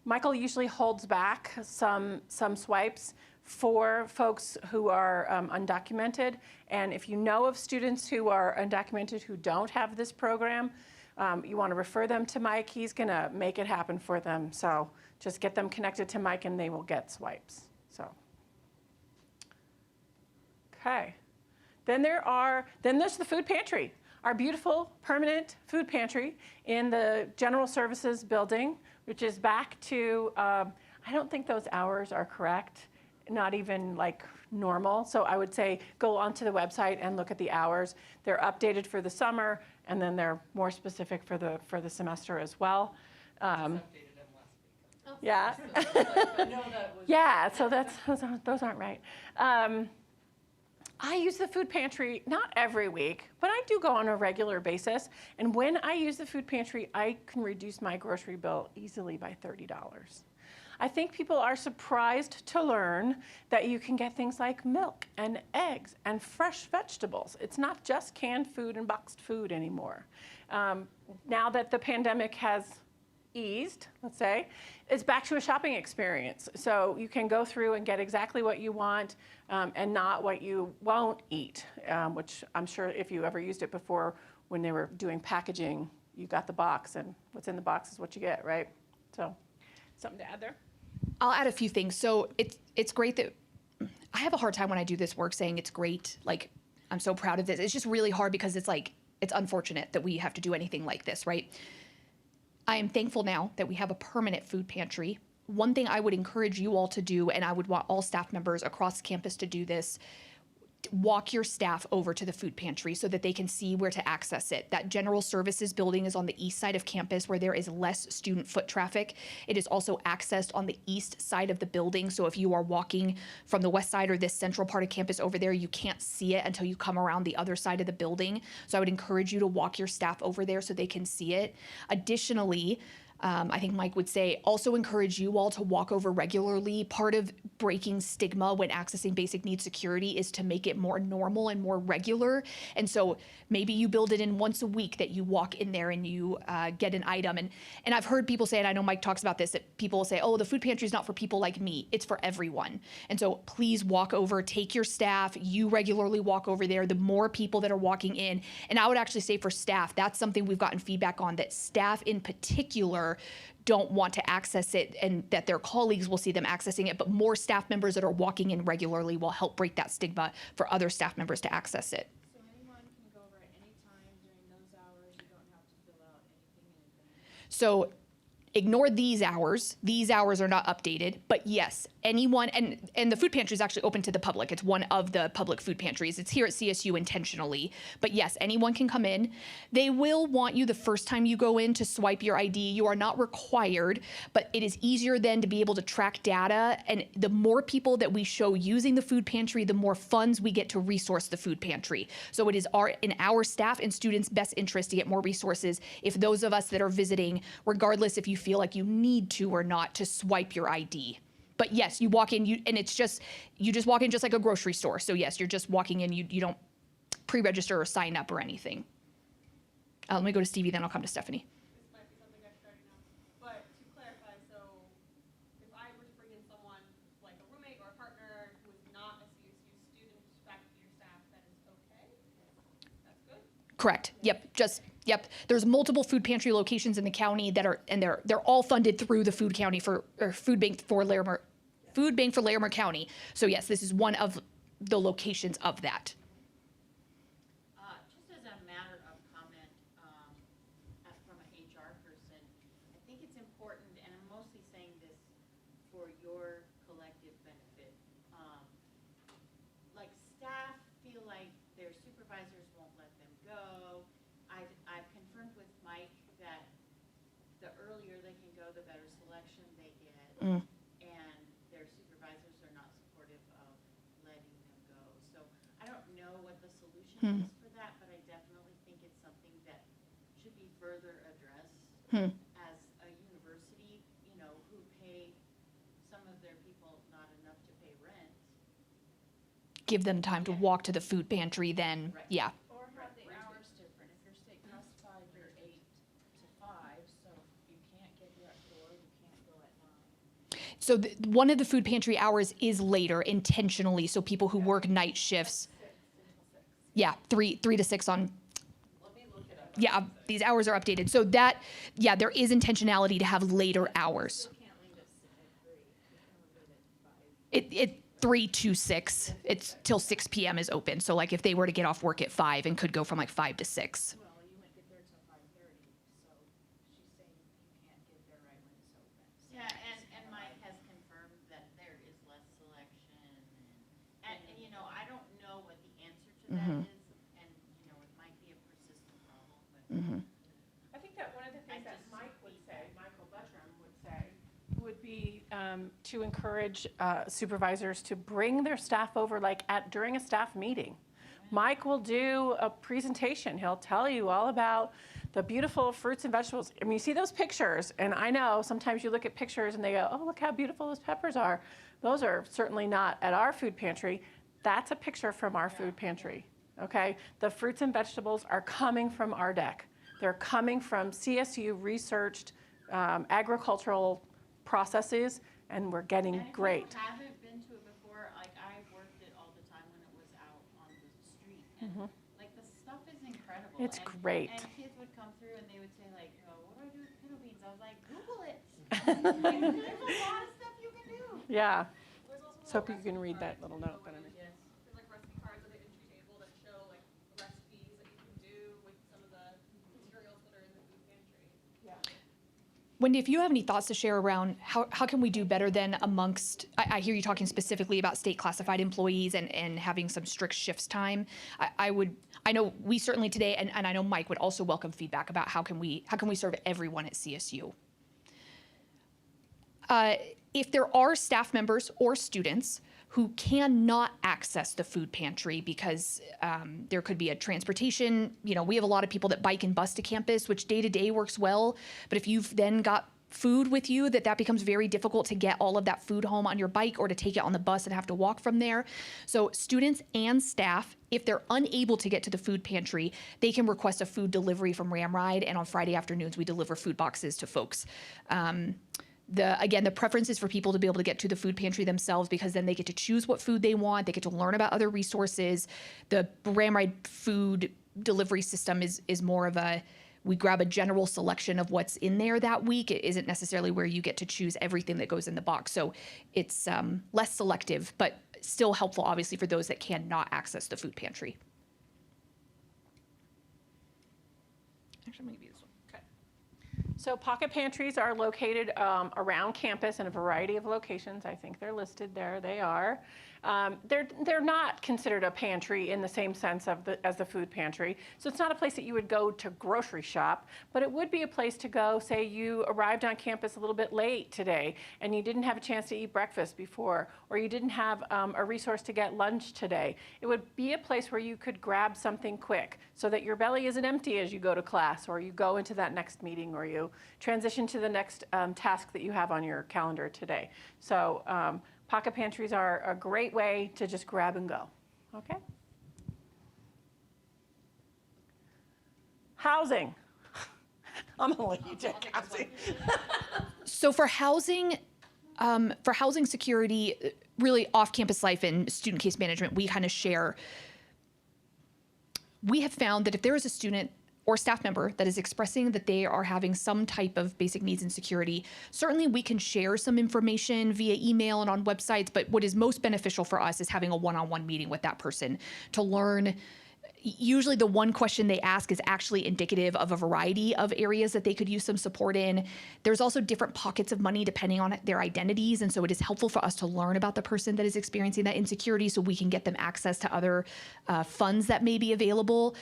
Michael usually holds back some swipes for folks who are undocumented, and if you know of students who are undocumented who don't have this program, you want to refer them to Mike. He's going to make it happen for them. So just get them connected to Mike, and they will get swipes. So. Okay. Then there's the food pantry, our beautiful permanent food pantry in the General Services building, which is back to, I don't think those hours are correct, not even like normal. So I would say go onto the website and look at the hours. They're updated for the summer, and then they're more specific for the semester as well. Yeah. Yeah, so those aren't right. I use the food pantry not every week, but I do go on a regular basis. And when I use the food pantry, I can reduce my grocery bill easily by $30. I think people are surprised to learn that you can get things like milk and eggs and fresh vegetables. It's not just canned food and boxed food anymore. Now that the pandemic has eased, let's say, it's back to a shopping experience. So you can go through and get exactly what you want and not what you won't eat, which I'm sure if you ever used it before when they were doing packaging, you got the box, and what's in the box is what you get, right? So something to add there? I'll add a few things. So it's great that I have a hard time when I do this work saying it's great. Like, I'm so proud of this. It's just really hard because it's unfortunate that we have to do anything like this, right? I am thankful now that we have a permanent food pantry. One thing I would encourage you all to do, and I would want all staff members across campus to do this, walk your staff over to the food pantry so that they can see where to access it. That general services building is on the east side of campus where there is less student foot traffic. It is also accessed on the east side of the building. So if you are walking from the west side or this central part of campus over there, you can't see it until you come around the other side of the building. So I would encourage you to walk your staff over there so they can see it. Additionally, I think Mike would say, also encourage you all to walk over regularly. Part of breaking stigma when accessing basic needs security is to make it more normal and more regular. And so maybe you build it in once a week that you walk in there and you get an item. And I've heard people say, and I know Mike talks about this, that people will say, oh, the food pantry is not for people like me. It's for everyone. And so please walk over, take your staff, you regularly walk over there. The more people that are walking in, and I would actually say for staff, that's something we've gotten feedback on, that staff in particular don't want to access it and that their colleagues will see them accessing it, but more staff members that are walking in regularly will help break that stigma for other staff members to access it. So anyone can go over at any time during those hours. You don't have to fill out anything in advance. So ignore these hours. These hours are not updated, but yes, anyone, and the food pantry is actually open to the public. It's one of the public food pantries. It's here at CSU intentionally, but yes, anyone can come in. They will want you the first time you go in to swipe your ID. You are not required, but it is easier then to be able to track data. And the more people that we show using the food pantry, the more funds we get to resource the food pantry. So it is in our staff and students' best interest to get more resources if those of us that are visiting, regardless if you feel like you need to or not, to swipe your ID. But yes, you walk in, and you just walk in just like a grocery store. So yes, you're just walking in, you don't pre-register or sign up or anything. Let me go to Stevie, then I'll come to Stephanie. This might be something I'm starting now, but to clarify, so if I were to bring in someone like a roommate or a partner who is not a CSU student, faculty, or staff, that is okay? That's good? Correct. Yep. There's multiple food pantry locations in the county that are, and they're all funded through the food bank for Larimer County. So yes, this is one of the locations of that. Just as a matter of comment, from an HR person, I think it's important, and I'm mostly saying this for your collective benefit. Like staff feel like their supervisors won't let them go. I've confirmed with Mike that the earlier they can go, the better selection they get. And their supervisors are not supportive of letting them go. So I don't know what the solution is for that, but I definitely think it's something that should be further addressed as a university, who pay some of their people not enough to pay rent. Give them time to walk to the food pantry, then, Right. yeah. Or have the hours different. If you're state classified, you're 8 to 5, so you can't get here at 4, you can't go at 9. So one of the food pantry hours is later intentionally, so people who work night shifts. Yeah, 3 to 6 on. Yeah, these hours are updated. So that, yeah, there is intentionality to have later hours. You can't leave at 6 at 3. You can only leave at 5. It 3 to 6. It's till 6 p.m. is open. So like if they were to get off work at 5 and could go from like 5 to 6. Well, you might get there till 5:30, so she's saying you can't get there right when it's open. So Yeah, and Mike has confirmed that there is less selection, and I don't know what the answer to that is, and it might be a persistent problem, but. I think that one of the things I that just Mike would see say, Michael Buttram would say, would be to encourage supervisors to bring their staff over during a staff meeting. Mike will do a presentation. He'll tell you all about the beautiful fruits and vegetables. I mean, you see those pictures, and I know sometimes you look at pictures and they go, oh, look how beautiful those peppers are. Those are certainly not at our food pantry. That's a picture from our food pantry, okay? The fruits and vegetables are coming from our deck. They're coming from CSU researched agricultural processes, and we're getting And if great. you haven't been to it before, like I worked it all the time when it was out on the street, and like the stuff is incredible. It's and, great. And kids would come through and they would say like, what do I do with pinto beans? I was like, Google it. Like, there's a lot of stuff you can do. Yeah. So hope you can read that little note that I made. Yes. There's like recipe cards at the entry table that show like recipes that you can do with some of the materials that are in the food pantry. Wendy, if you have any thoughts to share around how can we do better than amongst, I hear you talking specifically about state classified employees and having some strict shifts time. I know we certainly today, and I know Mike would also welcome feedback about how can we serve everyone at CSU. If there are staff members or students who cannot access the food pantry because there could be a transportation. You know, we have a lot of people that bike and bus to campus, which day to day works well. But if you've then got food with you, that becomes very difficult to get all of that food home on your bike or to take it on the bus and have to walk from there. So students and staff, if they're unable to get to the food pantry, they can request a food delivery from Ramride, and on Friday afternoons we deliver food boxes to folks. The preference is for people to be able to get to the food pantry themselves, because then they get to choose what food they want. They get to learn about other resources. The Ramride food delivery system is more of we grab a general selection of what's in there that week. It isn't necessarily where you get to choose everything that goes in the box. So it's less selective, but still helpful, obviously, for those that cannot access the food pantry. Actually, I'm going to give you this one. So pocket pantries are located around campus in a variety of locations. I think they're listed there. They are. They're not considered a pantry in the same sense as the food pantry. So it's not a place that you would go to grocery shop, but it would be a place to go. Say you arrived on campus a little bit late today and you didn't have a chance to eat breakfast before, or you didn't have a resource to get lunch today. It would be a place where you could grab something quick so that your belly isn't empty as you go to class, or you go into that next meeting, or you transition to the next task that you have on your calendar today. So pocket pantries are a great way to just grab and go, okay? Housing. I'm gonna let you take housing. So for housing security, really off-campus life and student case management, we kind of share. We have found that if there is a student or staff member that is expressing that they are having some type of basic needs insecurity, certainly we can share some information via email and on websites, but what is most beneficial for us is having a one-on-one meeting with that person to learn. Usually the one question they ask is actually indicative of a variety of areas that they could use some support in. There's also different pockets of money depending on their identities, and so it is helpful for us to learn about the person that is experiencing that insecurity so we can get them access to other funds that may be available.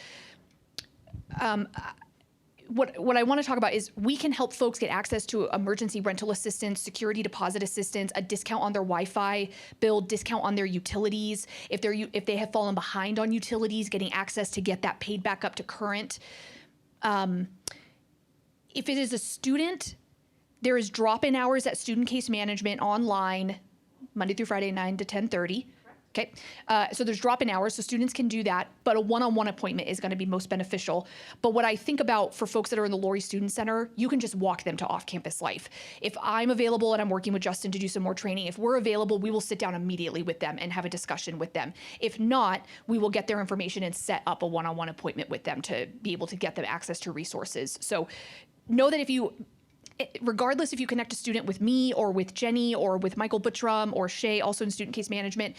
What I want to talk about is we can help folks get access to emergency rental assistance, security deposit assistance, a discount on their Wi-Fi bill, discount on their utilities. If they have fallen behind on utilities, getting access to get that paid back up to current. If it is a student, there is drop-in hours at student case management online, Monday through Friday, 9 to 10:30. Okay, so there's drop-in hours, so students can do that, but a one-on-one appointment is going to be most beneficial. But what I think about for folks that are in the Laurie Student Center, you can just walk them to off-campus life. If I'm available and I'm working with Justin to do some more training, if we're available, we will sit down immediately with them and have a discussion with them. If not, we will get their information and set up a one-on-one appointment with them to be able to get them access to resources. So know that regardless if you connect a student with me or with Jennie or with Michael Buttram or Shay, also in student case management,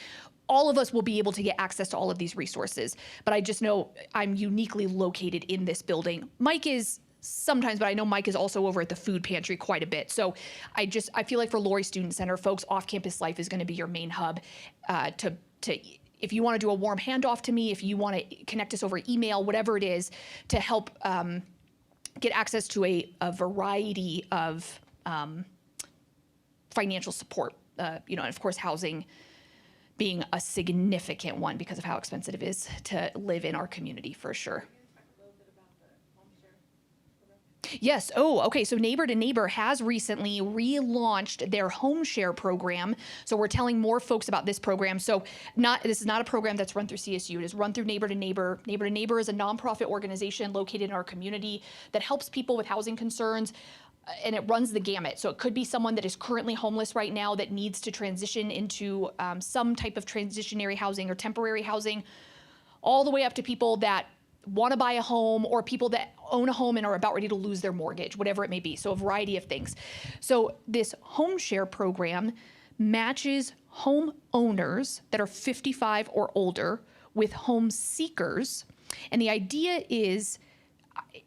all of us will be able to get access to all of these resources. But I just know I'm uniquely located in this building. Mike is sometimes, but I know Mike is also over at the food pantry quite a bit. So I feel like for Laurie Student Center, folks, off-campus life is going to be your main hub if you want to do a warm handoff to me, if you want to connect us over email, whatever it is, to help get access to a variety of financial support, and of course housing being a significant one because of how expensive it is to live in our community, for sure. Yes. Oh, okay. So Neighbor to Neighbor has recently relaunched their home share program. So we're telling more folks about this program. So this is not a program that's run through CSU. It is run through Neighbor to Neighbor. Neighbor to Neighbor is a nonprofit organization located in our community that helps people with housing concerns. And it runs the gamut. So it could be someone that is currently homeless right now that needs to transition into some type of transitionary housing or temporary housing, all the way up to people that want to buy a home or people that own a home and are about ready to lose their mortgage, whatever it may be. So a variety of things. So this home share program matches home owners that are 55 or older with home seekers. And the idea is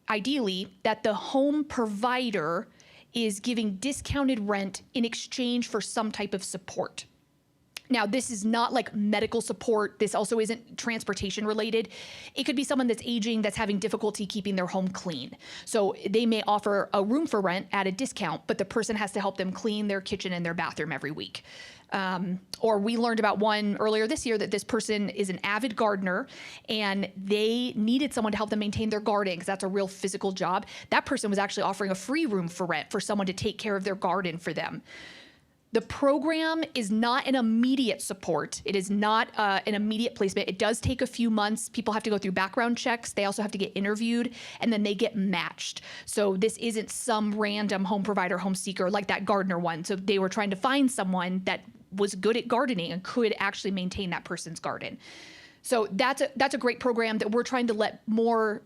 ideally that the home provider is giving discounted rent in exchange for some type of support. Now, this is not like medical support. This also isn't transportation related. It could be someone that's aging, that's having difficulty keeping their home clean. So they may offer a room for rent at a discount, but the person has to help them clean their kitchen and their bathroom every week. Or we learned about one earlier this year that this person is an avid gardener and they needed someone to help them maintain their garden because that's a real physical job. That person was actually offering a free room for rent for someone to take care of their garden for them. The program is not an immediate support. It is not an immediate placement. It does take a few months. People have to go through background checks. They also have to get interviewed, and then they get matched. So this isn't some random home provider, home seeker like that gardener one. So they were trying to find someone that was good at gardening and could actually maintain that person's garden. So that's a great program that we're trying to let more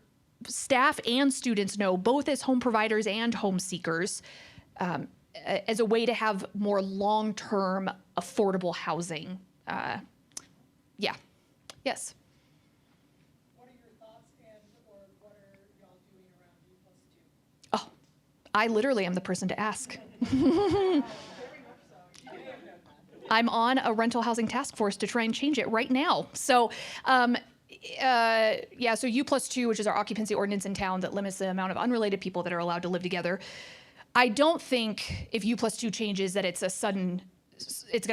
staff and students know, both as home providers and home seekers, as a way to have more long-term affordable housing. Yeah. Yes. What are your thoughts or what are y'all doing around U+2? Oh, I literally am the person to ask. I'm on a rental housing task force to try and change it right now. So, so U+2, which is our occupancy ordinance in town that limits the amount of unrelated people that are allowed to live together. I don't think if U+2 changes that it's going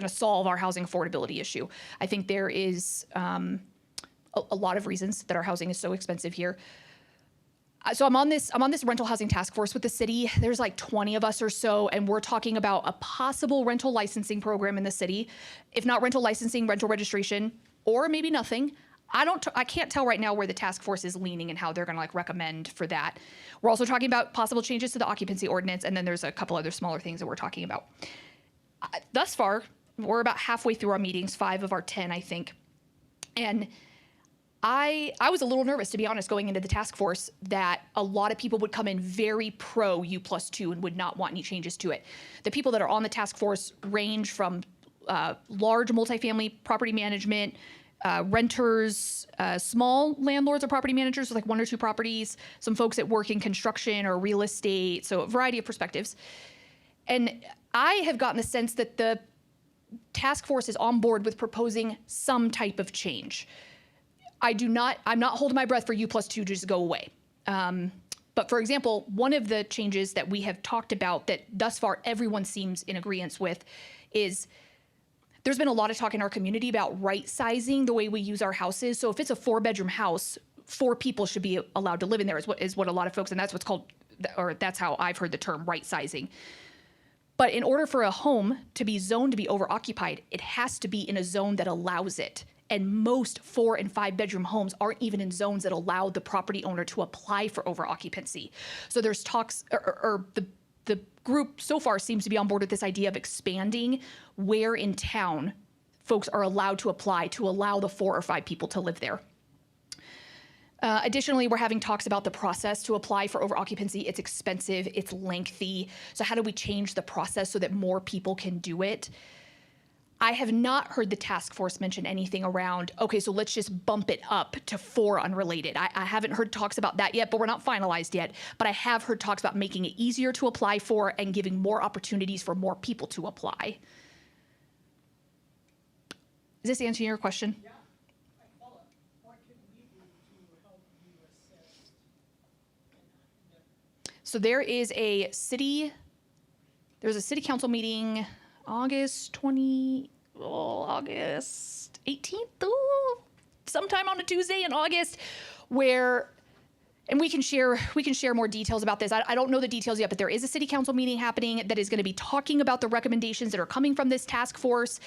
to solve our housing affordability issue. I think there is a lot of reasons that our housing is so expensive here. So I'm on this rental housing task force with the city. There's like 20 of us or so, and we're talking about a possible rental licensing program in the city. If not rental licensing, rental registration, or maybe nothing. I can't tell right now where the task force is leaning and how they're going to like recommend for that. We're also talking about possible changes to the occupancy ordinance, and then there's a couple other smaller things that we're talking about. Thus far, we're about halfway through our meetings, 5 of our 10, I think. And I was a little nervous, to be honest, going into the task force that a lot of people would come in very pro U+2 and would not want any changes to it. The people that are on the task force range from large multifamily property management, renters, small landlords or property managers with like 1 or 2 properties, some folks that work in construction or real estate, so a variety of perspectives. And I have gotten the sense that the task force is on board with proposing some type of change. I'm not holding my breath for U+2 to just go away. But for example, one of the changes that we have talked about that thus far everyone seems in agreement with is there's been a lot of talk in our community about right sizing the way we use our houses. So if it's a 4-bedroom house, 4 people should be allowed to live in there is what a lot of folks, and that's what's called, or that's how I've heard the term right sizing. But in order for a home to be zoned to be overoccupied, it has to be in a zone that allows it. And most 4 and 5 bedroom homes aren't even in zones that allow the property owner to apply for overoccupancy. So there's talks, or the group so far seems to be on board with this idea of expanding where in town folks are allowed to apply to allow the 4 or 5 people to live there. Additionally, we're having talks about the process to apply for overoccupancy. It's expensive, it's lengthy. So how do we change the process so that more people can do it? I have not heard the task force mention anything around, okay, so let's just bump it up to 4 unrelated. I haven't heard talks about that yet, but we're not finalized yet. But I have heard talks about making it easier to apply for and giving more opportunities for more people to apply. Is this answering your question? Yeah, I follow. What can we do to help you assist in that endeavor? So there's a city council meeting August 18th, sometime on a Tuesday in August, where, and we can share more details about this. I don't know the details yet, but there is a city council meeting happening that is going to be talking about the recommendations that are coming from this task force.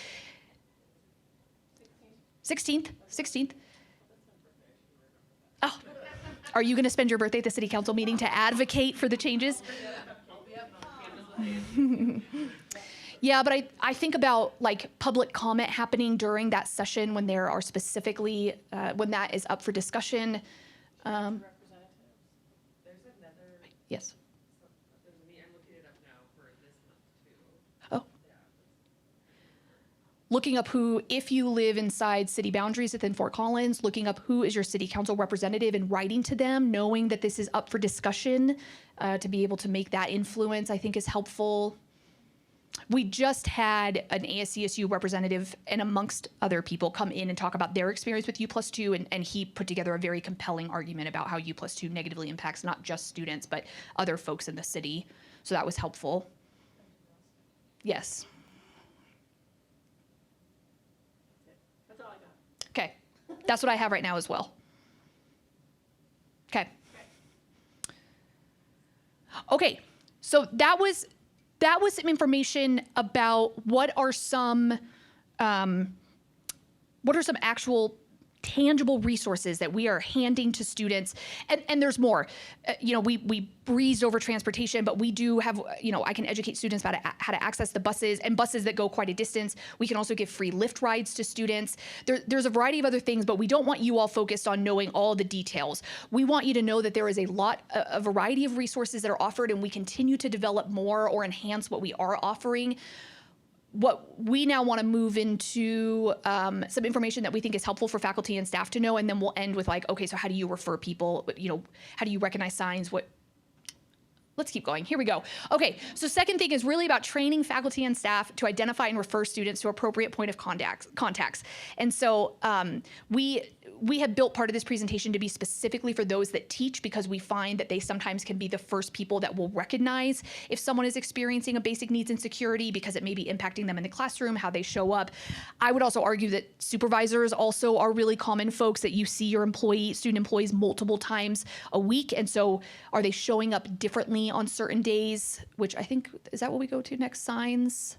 16th. Oh, are you going to spend your birthday at the city council meeting to advocate for the changes? Yeah, but I think about like public comment happening during that session when there are specifically, when that is up for discussion. Representatives. There's another. Yes. There's a meeting, I'm looking it up now for this month too. Oh. Looking up who, if you live inside city boundaries within Fort Collins, looking up who is your city council representative and writing to them, knowing that this is up for discussion, to be able to make that influence, I think is helpful. We just had an ASCSU representative and amongst other people come in and talk about their experience with U+2, and he put together a very compelling argument about how U+2 negatively impacts not just students, but other folks in the city. So that was helpful. Yes. That's all I got. Okay. That's what I have right now as well. Okay. Okay. So that was some information about what are some actual tangible resources that we are handing to students, and there's more. We breezed over transportation, but we do have, I can educate students about how to access the buses and buses that go quite a distance. We can also give free Lyft rides to students. There's a variety of other things, but we don't want you all focused on knowing all the details. We want you to know that there is a variety of resources that are offered, and we continue to develop more or enhance what we are offering. What we now want to move into some information that we think is helpful for faculty and staff to know, and then we'll end with okay, so how do you refer people? How do you recognize signs? Let's keep going. Here we go. Okay, so second thing is really about training faculty and staff to identify and refer students to appropriate point of contacts. And so we have built part of this presentation to be specifically for those that teach, because we find that they sometimes can be the first people that will recognize if someone is experiencing a basic needs insecurity, because it may be impacting them in the classroom, how they show up. I would also argue that supervisors also are really common folks that you see your student employees multiple times a week. And so are they showing up differently on certain days, which I think, is that what we go to next? Signs?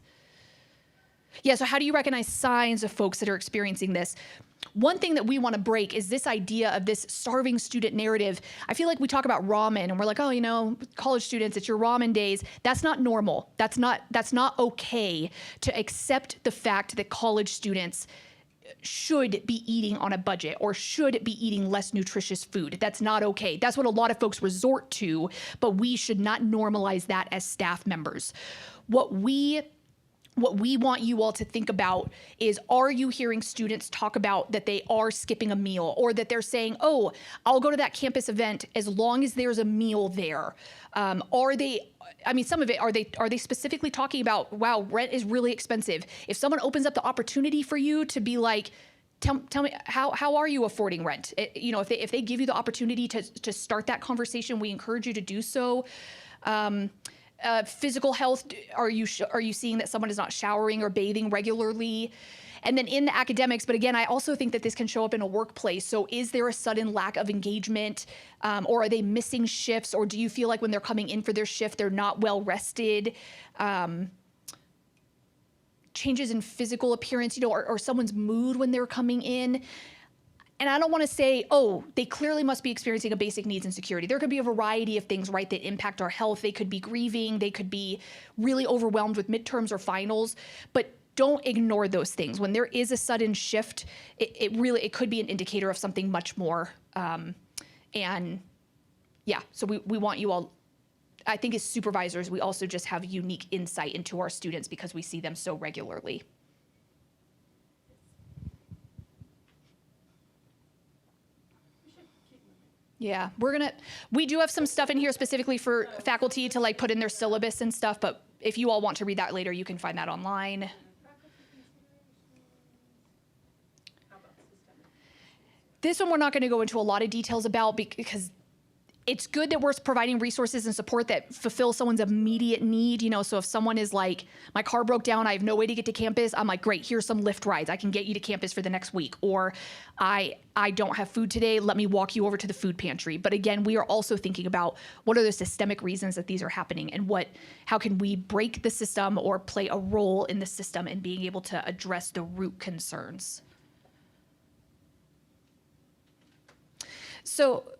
Yeah, so how do you recognize signs of folks that are experiencing this? One thing that we want to break is this idea of this starving student narrative. I feel like we talk about ramen and we're like, oh, college students, it's your ramen days. That's not normal. That's not okay to accept the fact that college students should be eating on a budget or should be eating less nutritious food. That's not okay. That's what a lot of folks resort to, but we should not normalize that as staff members. What we want you all to think about is, are you hearing students talk about that they are skipping a meal, or that they're saying, oh, I'll go to that campus event as long as there's a meal there? Some of it, are they specifically talking about, wow, rent is really expensive? If someone opens up the opportunity for you to be like, tell me, how are you affording rent? If they give you the opportunity to start that conversation, we encourage you to do so. Physical health, are you seeing that someone is not showering or bathing regularly? And then in the academics, but again, I also think that this can show up in a workplace. So is there a sudden lack of engagement, or are they missing shifts, or do you feel like when they're coming in for their shift, they're not well rested? Changes in physical appearance, or someone's mood when they're coming in. And I don't want to say, oh, they clearly must be experiencing a basic needs insecurity. There could be a variety of things, right, that impact our health. They could be grieving. They could be really overwhelmed with midterms or finals. But don't ignore those things. When there is a sudden shift, it could be an indicator of something much more. So we want you all, I think as supervisors, we also just have unique insight into our students because we see them so regularly. Yeah, we do have some stuff in here specifically for faculty to put in their syllabus and stuff, but if you all want to read that later, you can find that online. This one we're not going to go into a lot of details about because it's good that we're providing resources and support that fulfill someone's immediate need. So if someone is like, my car broke down, I have no way to get to campus, I'm like, great, here's some Lyft rides. I can get you to campus for the next week. Or I don't have food today, let me walk you over to the food pantry. But again, we are also thinking about what are the systemic reasons that these are happening, and how can we break the system or play a role in the system in being able to address the root concerns. So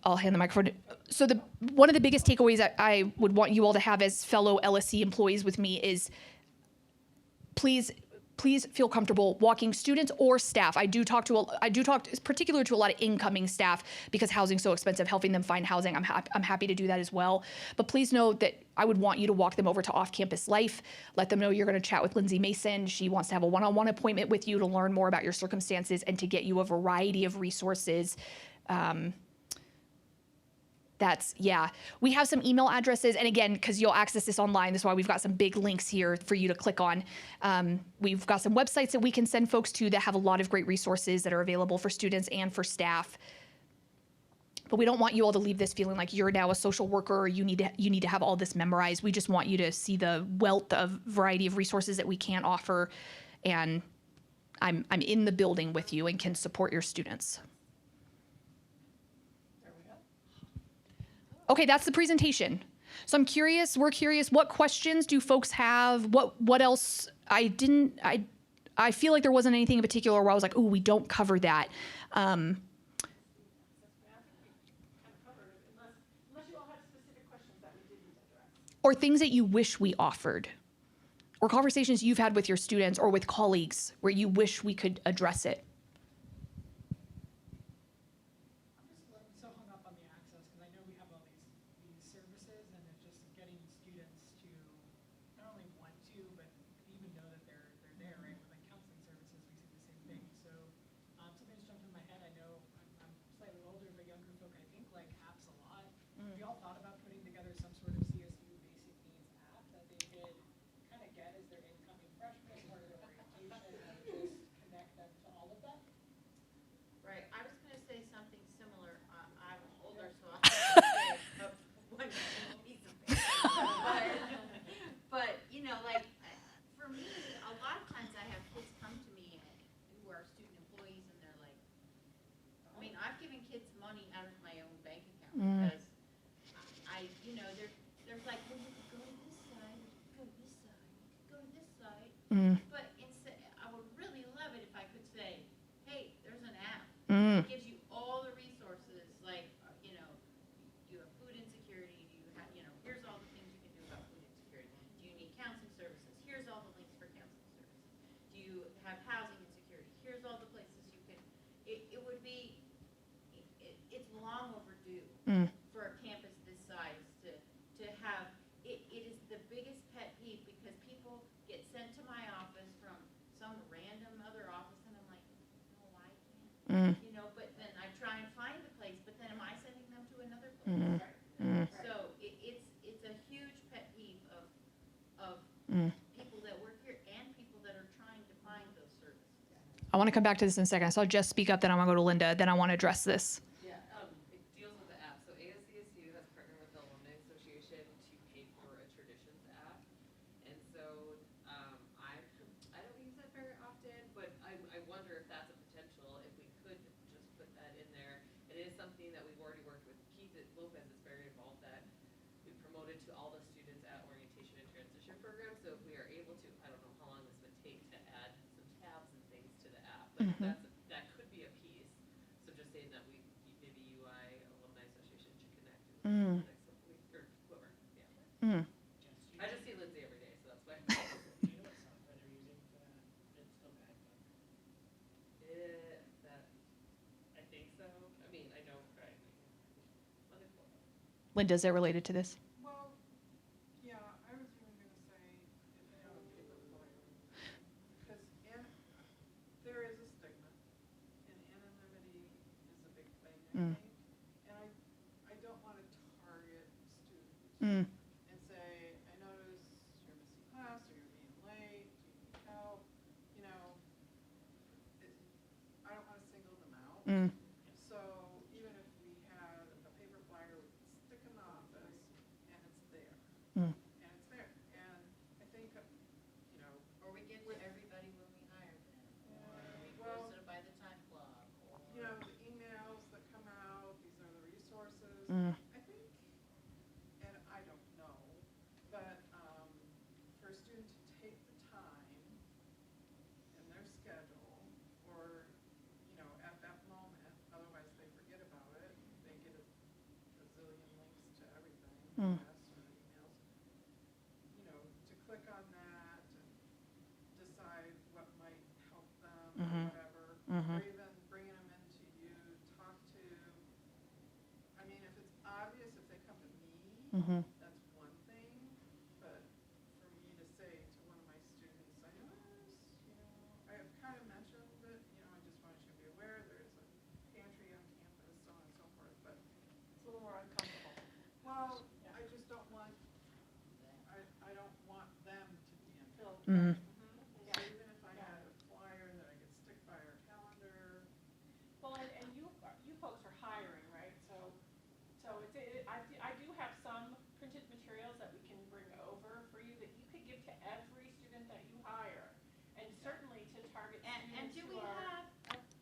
I'll hand the microphone. So one of the biggest takeaways I would want you all to have as fellow LSC employees with me is please feel comfortable walking students or staff. I do talk particularly to a lot of incoming staff because housing's so expensive, helping them find housing. I'm happy to do that as well. But please know that I would want you to walk them over to off-campus life. Let them know you're going to chat with Lindsay Mason. She wants to have a one-on-one appointment with you to learn more about your circumstances and to get you a variety of resources Yeah. We have some email addresses. And again, because you'll access this online, that's why we've got some big links here for you to click on. We've got some websites that we can send folks to that have a lot of great resources that are available for students and for staff. But we don't want you all to leave this feeling like you're now a social worker or you need to have all this memorized. We just want you to see the wealth of variety of resources that we can offer. And I'm in the building with you and can support your students. Okay, that's the presentation. So we're curious, what questions do folks have? What else? I feel like there wasn't anything in particular where I was like, oh, we don't cover that. Unless you all have specific questions that we didn't address. Or things that you wish we offered. Or conversations you've had with your students or with colleagues where you wish we could address it. I'm just so hung up on the access because I know we have all these services and it's just getting students to not only want to, but even know that they're there, right? With like counseling services, we see the same thing. So something just jumped in my head. I know I'm slightly older, but younger folk, I think like apps a lot. Have you all thought about putting together some sort of CSU basic needs app that they could kind of get as their incoming freshmen as part of their orientation and just connect them to all of that? Right, I was gonna say something similar. I'm older, so I have to say one piece of paper. But, you know, like, for me, a lot of times I have kids come to me who are student employees and they're like, I mean, I've given kids money out of my own bank account because you know, there's like, well, you could go to this side, you could go to this side, you could go to this side. But instead, I would really love it if I could say, hey, there's an app. It gives you all the resources, like, you know, you have food insecurity, here's all the things you can do about food insecurity. Do you need counseling services? Here's all the links for counseling services. Do you have housing insecurity? Here's all the places you can, it would be, it's long overdue for a campus this size to have, it is the biggest pet peeve because people get sent to my office from some random other office and I'm like, no, I can't. You know, but then I try and find the place, but then am I sending them to another place? Right. So it's a huge pet peeve of people that work here and people that are trying to find those services. I want to come back to this in a second. So I'll just speak up, then I want to go to Linda, then I want to address this. Yeah, it deals with the app. So ASCSU has partnered with the Alumni Association to pay for a traditions app. And so I don't use it very often, but I wonder if that's a potential, if we could just put that in there. It is something that we've already worked with. Keith Lopez is very involved that we promoted to all the students at orientation and transition programs. So if we are able to, I don't know how long this would take to add some tabs and things to the app, but that could be a piece. So just saying that maybe UI Alumni Association should connect in the next couple weeks or whoever. Yeah. I just see Lindsay every day, so that's why. Do you know what software they're using for that? It's still bad. I think so. I mean, I know, right? Let me pull it up. Linda, is that related to this? Well, yeah, I was even gonna say, if they have a paper flyer, because there is a stigma, and anonymity is a big thing, I think. And I don't wanna target students and say, I notice you're missing class, or you're being late, do you need help? You know, I don't wanna single them out. So even if we had a paper flyer, we could stick in the office, and it's there. And it's there. And I think, you know, Or we get to everybody when we hire them, or we well, post it by the time club, or. you know, the emails that come out, these are the resources. I think, and I don't know, but for a student to take the time in their schedule, or, you know, at that moment, otherwise they forget about it, they get a zillion links to everything, yes, or emails. You know, to click on that and decide what might help them, or whatever, or even bringing them into you, talk to. I mean, if it's obvious, if they come to me, that's one thing, but for me to say to one of my students, I noticed, you know, I have kind of mentioned it, you know, I just want you to be aware, there is a pantry on campus, so on and so forth, but it's a little more uncomfortable. I do have some printed materials that we can bring over for you that you could give to every student that you hire, and certainly to target And students do who we are. have,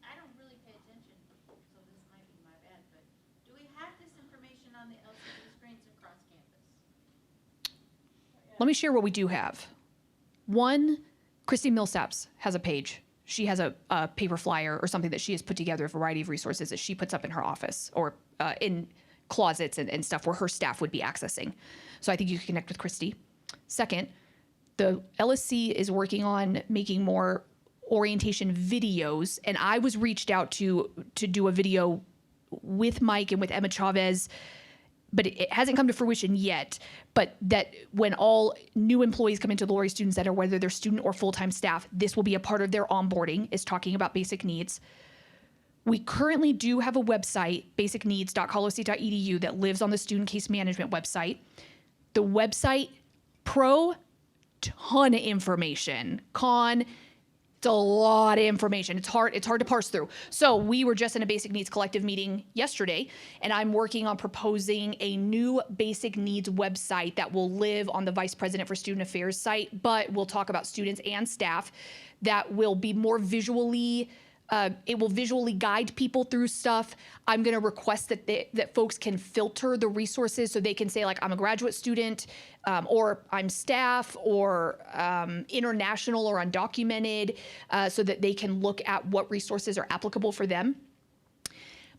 I don't really pay attention, so this might be my bad, but do we have this information on the LCD screens across campus? Let me share what we do have. One, Christy Millsaps has a page. She has a paper flyer or something that she has put together, a variety of resources that she puts up in her office or in closets and stuff where her staff would be accessing. So I think you can connect with Christy. Second, the LSC is working on making more orientation videos, and I was reached out to do a video with Mike and with Emma Chavez, but it hasn't come to fruition yet. But that when all new employees come into the Laurie Student Center, whether they're student or full-time staff, this will be a part of their onboarding, is talking about basic needs. We currently do have a website, basicneeds.collegiate.edu, that lives on the student case management website. The website, ton of information. Con, it's a lot of information. It's hard to parse through. So we were just in a basic needs collective meeting yesterday, and I'm working on proposing a new basic needs website that will live on the Vice President for Student Affairs site, but we'll talk about students and staff, that will be more visually, it will visually guide people through stuff. I'm going to request that folks can filter the resources so they can say, like, I'm a graduate student, or I'm staff, or international or undocumented, so that they can look at what resources are applicable for them.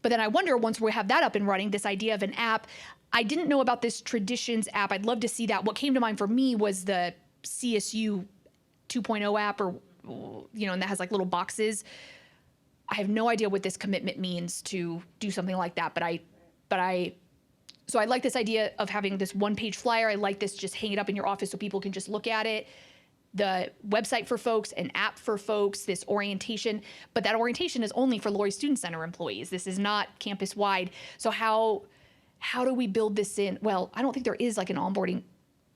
But then I wonder, once we have that up and running, this idea of an app, I didn't know about this Traditions app. I'd love to see that. What came to mind for me was the CSU 2.0 app, or, and that has like little boxes. I have no idea what this commitment means to do something like that, so I like this idea of having this one-page flyer. I like this, just hang it up in your office so people can just look at it. The website for folks, an app for folks, this orientation, but that orientation is only for Laurie Student Center employees. This is not campus-wide. So how do we build this in? Well, I don't think there is like an onboarding,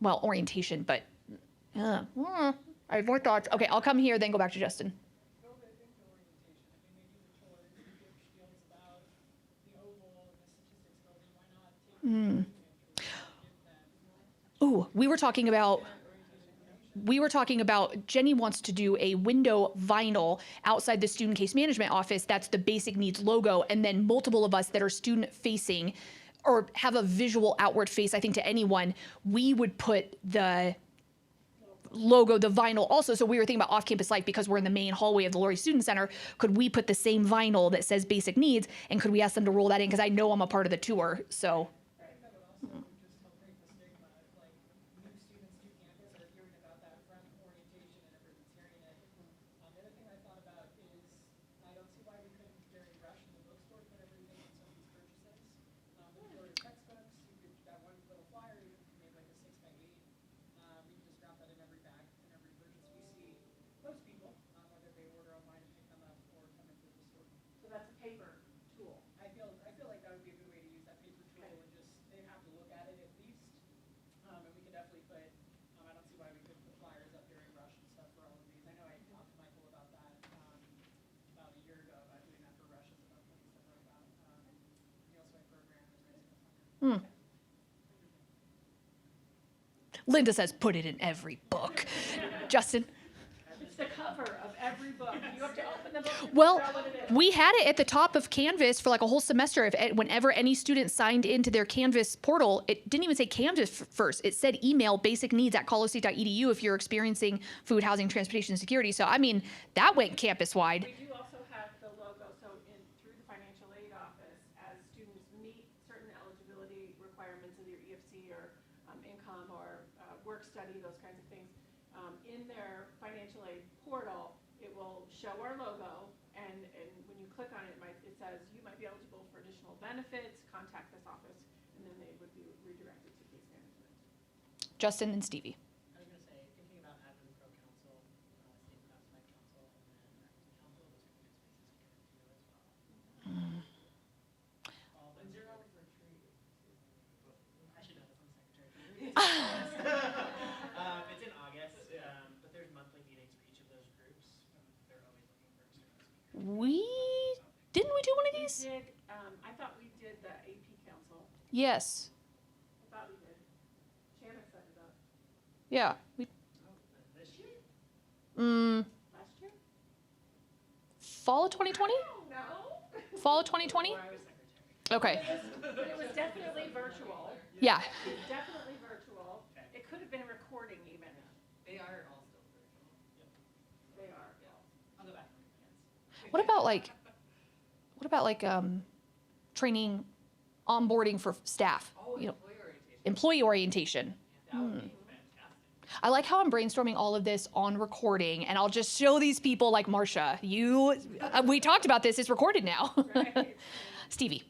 orientation, but I have more thoughts. Okay, I'll come here, then go back to Justin. Ooh, we were talking about, Jennie wants to do a window vinyl outside the student case management office. That's the basic needs logo. And then multiple of us that are student facing or have a visual outward face, I think, to anyone, we would put the logo, the vinyl also. So we were thinking about off-campus life, because we're in the main hallway of the Laurie Student Center. Could we put the same vinyl that says basic needs, and could we ask them to roll that in? Because I know I'm a part of the tour, so. Linda says, put it in every book. Justin? It's the cover of every book. You have to open the book. Well, we had it at the top of Canvas for like a whole semester. Whenever any student signed into their Canvas portal, it didn't even say Canvas first. It said email basicneeds@collegiate.edu if you're experiencing food, housing, transportation, and security. So, I mean, that went campus-wide. We do also have the logo, so through the financial aid office, as students meet certain eligibility requirements of their EFC or income or work study, those kinds of things, in their financial aid portal, it will show our logo, and when you click on it, it says you might be eligible for additional benefits, contact this office, and then they would be redirected to case management. Justin and Stevie. I was going to say, thinking about admin pro council, state council, council, and then council, those are good spaces to do as well. When's your retreat? Actually, no, that's on secretary. It's in August, but there's monthly meetings for each of those groups. They're always looking for external speakers. Didn't we do one of these? We did, I thought we did the AP council. Yes. I thought we did. Shanna set it up. Yeah. We, Last year? fall of 2020? No. Fall of 2020? Okay. But it was definitely virtual. Yeah. It was definitely virtual. It could have been a recording even. They are all still virtual. They are. I'll go back. What about like training, onboarding for staff? Oh, You know, employee orientation. employee orientation. That would be fantastic. I like how I'm brainstorming all of this on recording, and I'll just show these people like Marcia. We talked about this. It's recorded now. Right. Stevie.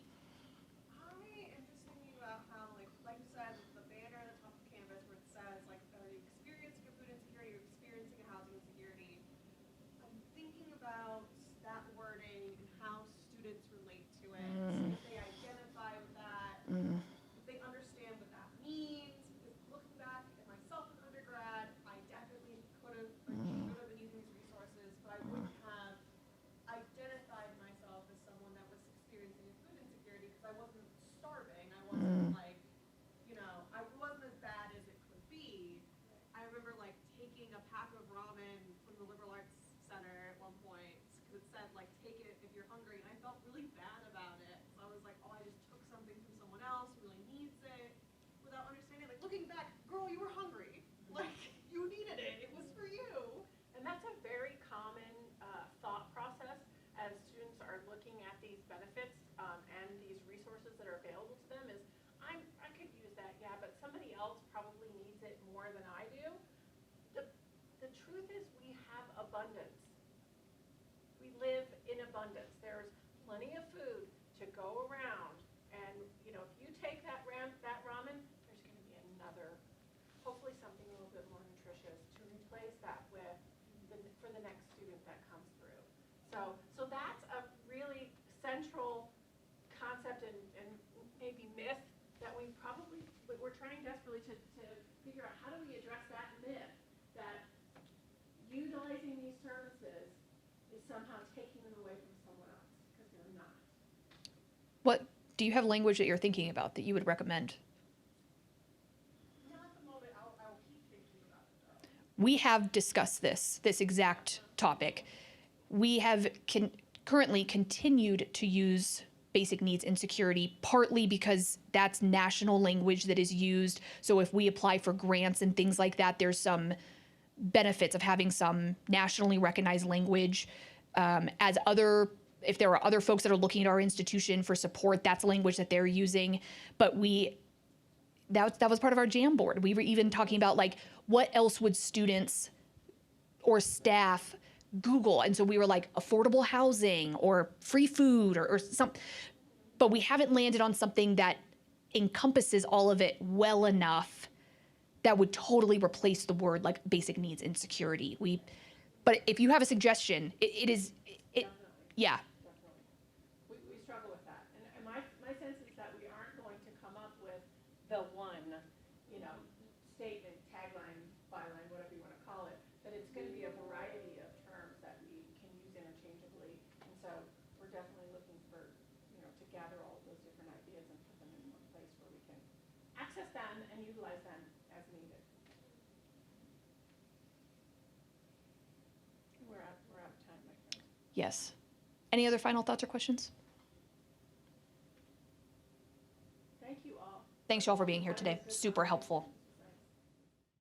I am just thinking about how, like you said, the banner at the top of the canvas where it says, like, are you experiencing a food insecurity or experiencing a housing insecurity? I'm thinking about that wording and how students relate to it. If they identify with that, if they understand what that means. Because looking back at myself in undergrad, I definitely could have, should have been using these resources, but I wouldn't have identified myself as someone that was experiencing a food insecurity because I wasn't starving. I wasn't like, I wasn't as bad as it could be. I remember like taking a pack of ramen from the Liberal Arts Center at one point because it said like take it if you're hungry, and I felt really bad about it. So I was like, oh, I just took something from someone else who really needs it, without understanding. Like looking back, girl, you were hungry. Like you needed it. It was for you. And that's a very common thought process as students are looking at these benefits and these resources that are available to them is, I could use that, yeah, but somebody else probably needs it more than I do. The truth is we have abundance. We live in abundance. There's plenty of food to go around. And, if you take that ramen, there's going to be another, hopefully something a little bit more nutritious to replace that with for the next student that comes through. So that's a really central concept and maybe myth that we're trying desperately to figure out how do we address that myth that utilizing these services is somehow taking them away from someone else, because they're not. What do you have language that you're thinking about that you would recommend? Not at the moment. I will keep thinking about it though. We have discussed this exact topic. We have currently continued to use basic needs insecurity, partly because that's national language that is used. So if we apply for grants and things like that, there's some benefits of having some nationally recognized language. If there are other folks that are looking at our institution for support, that's language that they're using. But that was part of our jam board. We were even talking about like, what else would students or staff Google? And so we were like affordable housing or free food or something. But we haven't landed on something that encompasses all of it well enough that would totally replace the word like basic needs insecurity. But if you have a suggestion, yeah. We struggle with that. And my sense is that we aren't going to come up with the one, statement, tagline, byline, whatever you want to call it, that it's going to be a variety of terms that we can use interchangeably. And so we're definitely looking for, to gather all of those different ideas and put them in one place where we can access them and utilize them as needed. We're out of time, my friend. Yes. Any other final thoughts or questions? Thank you all. Thanks y'all for being here today. Super helpful.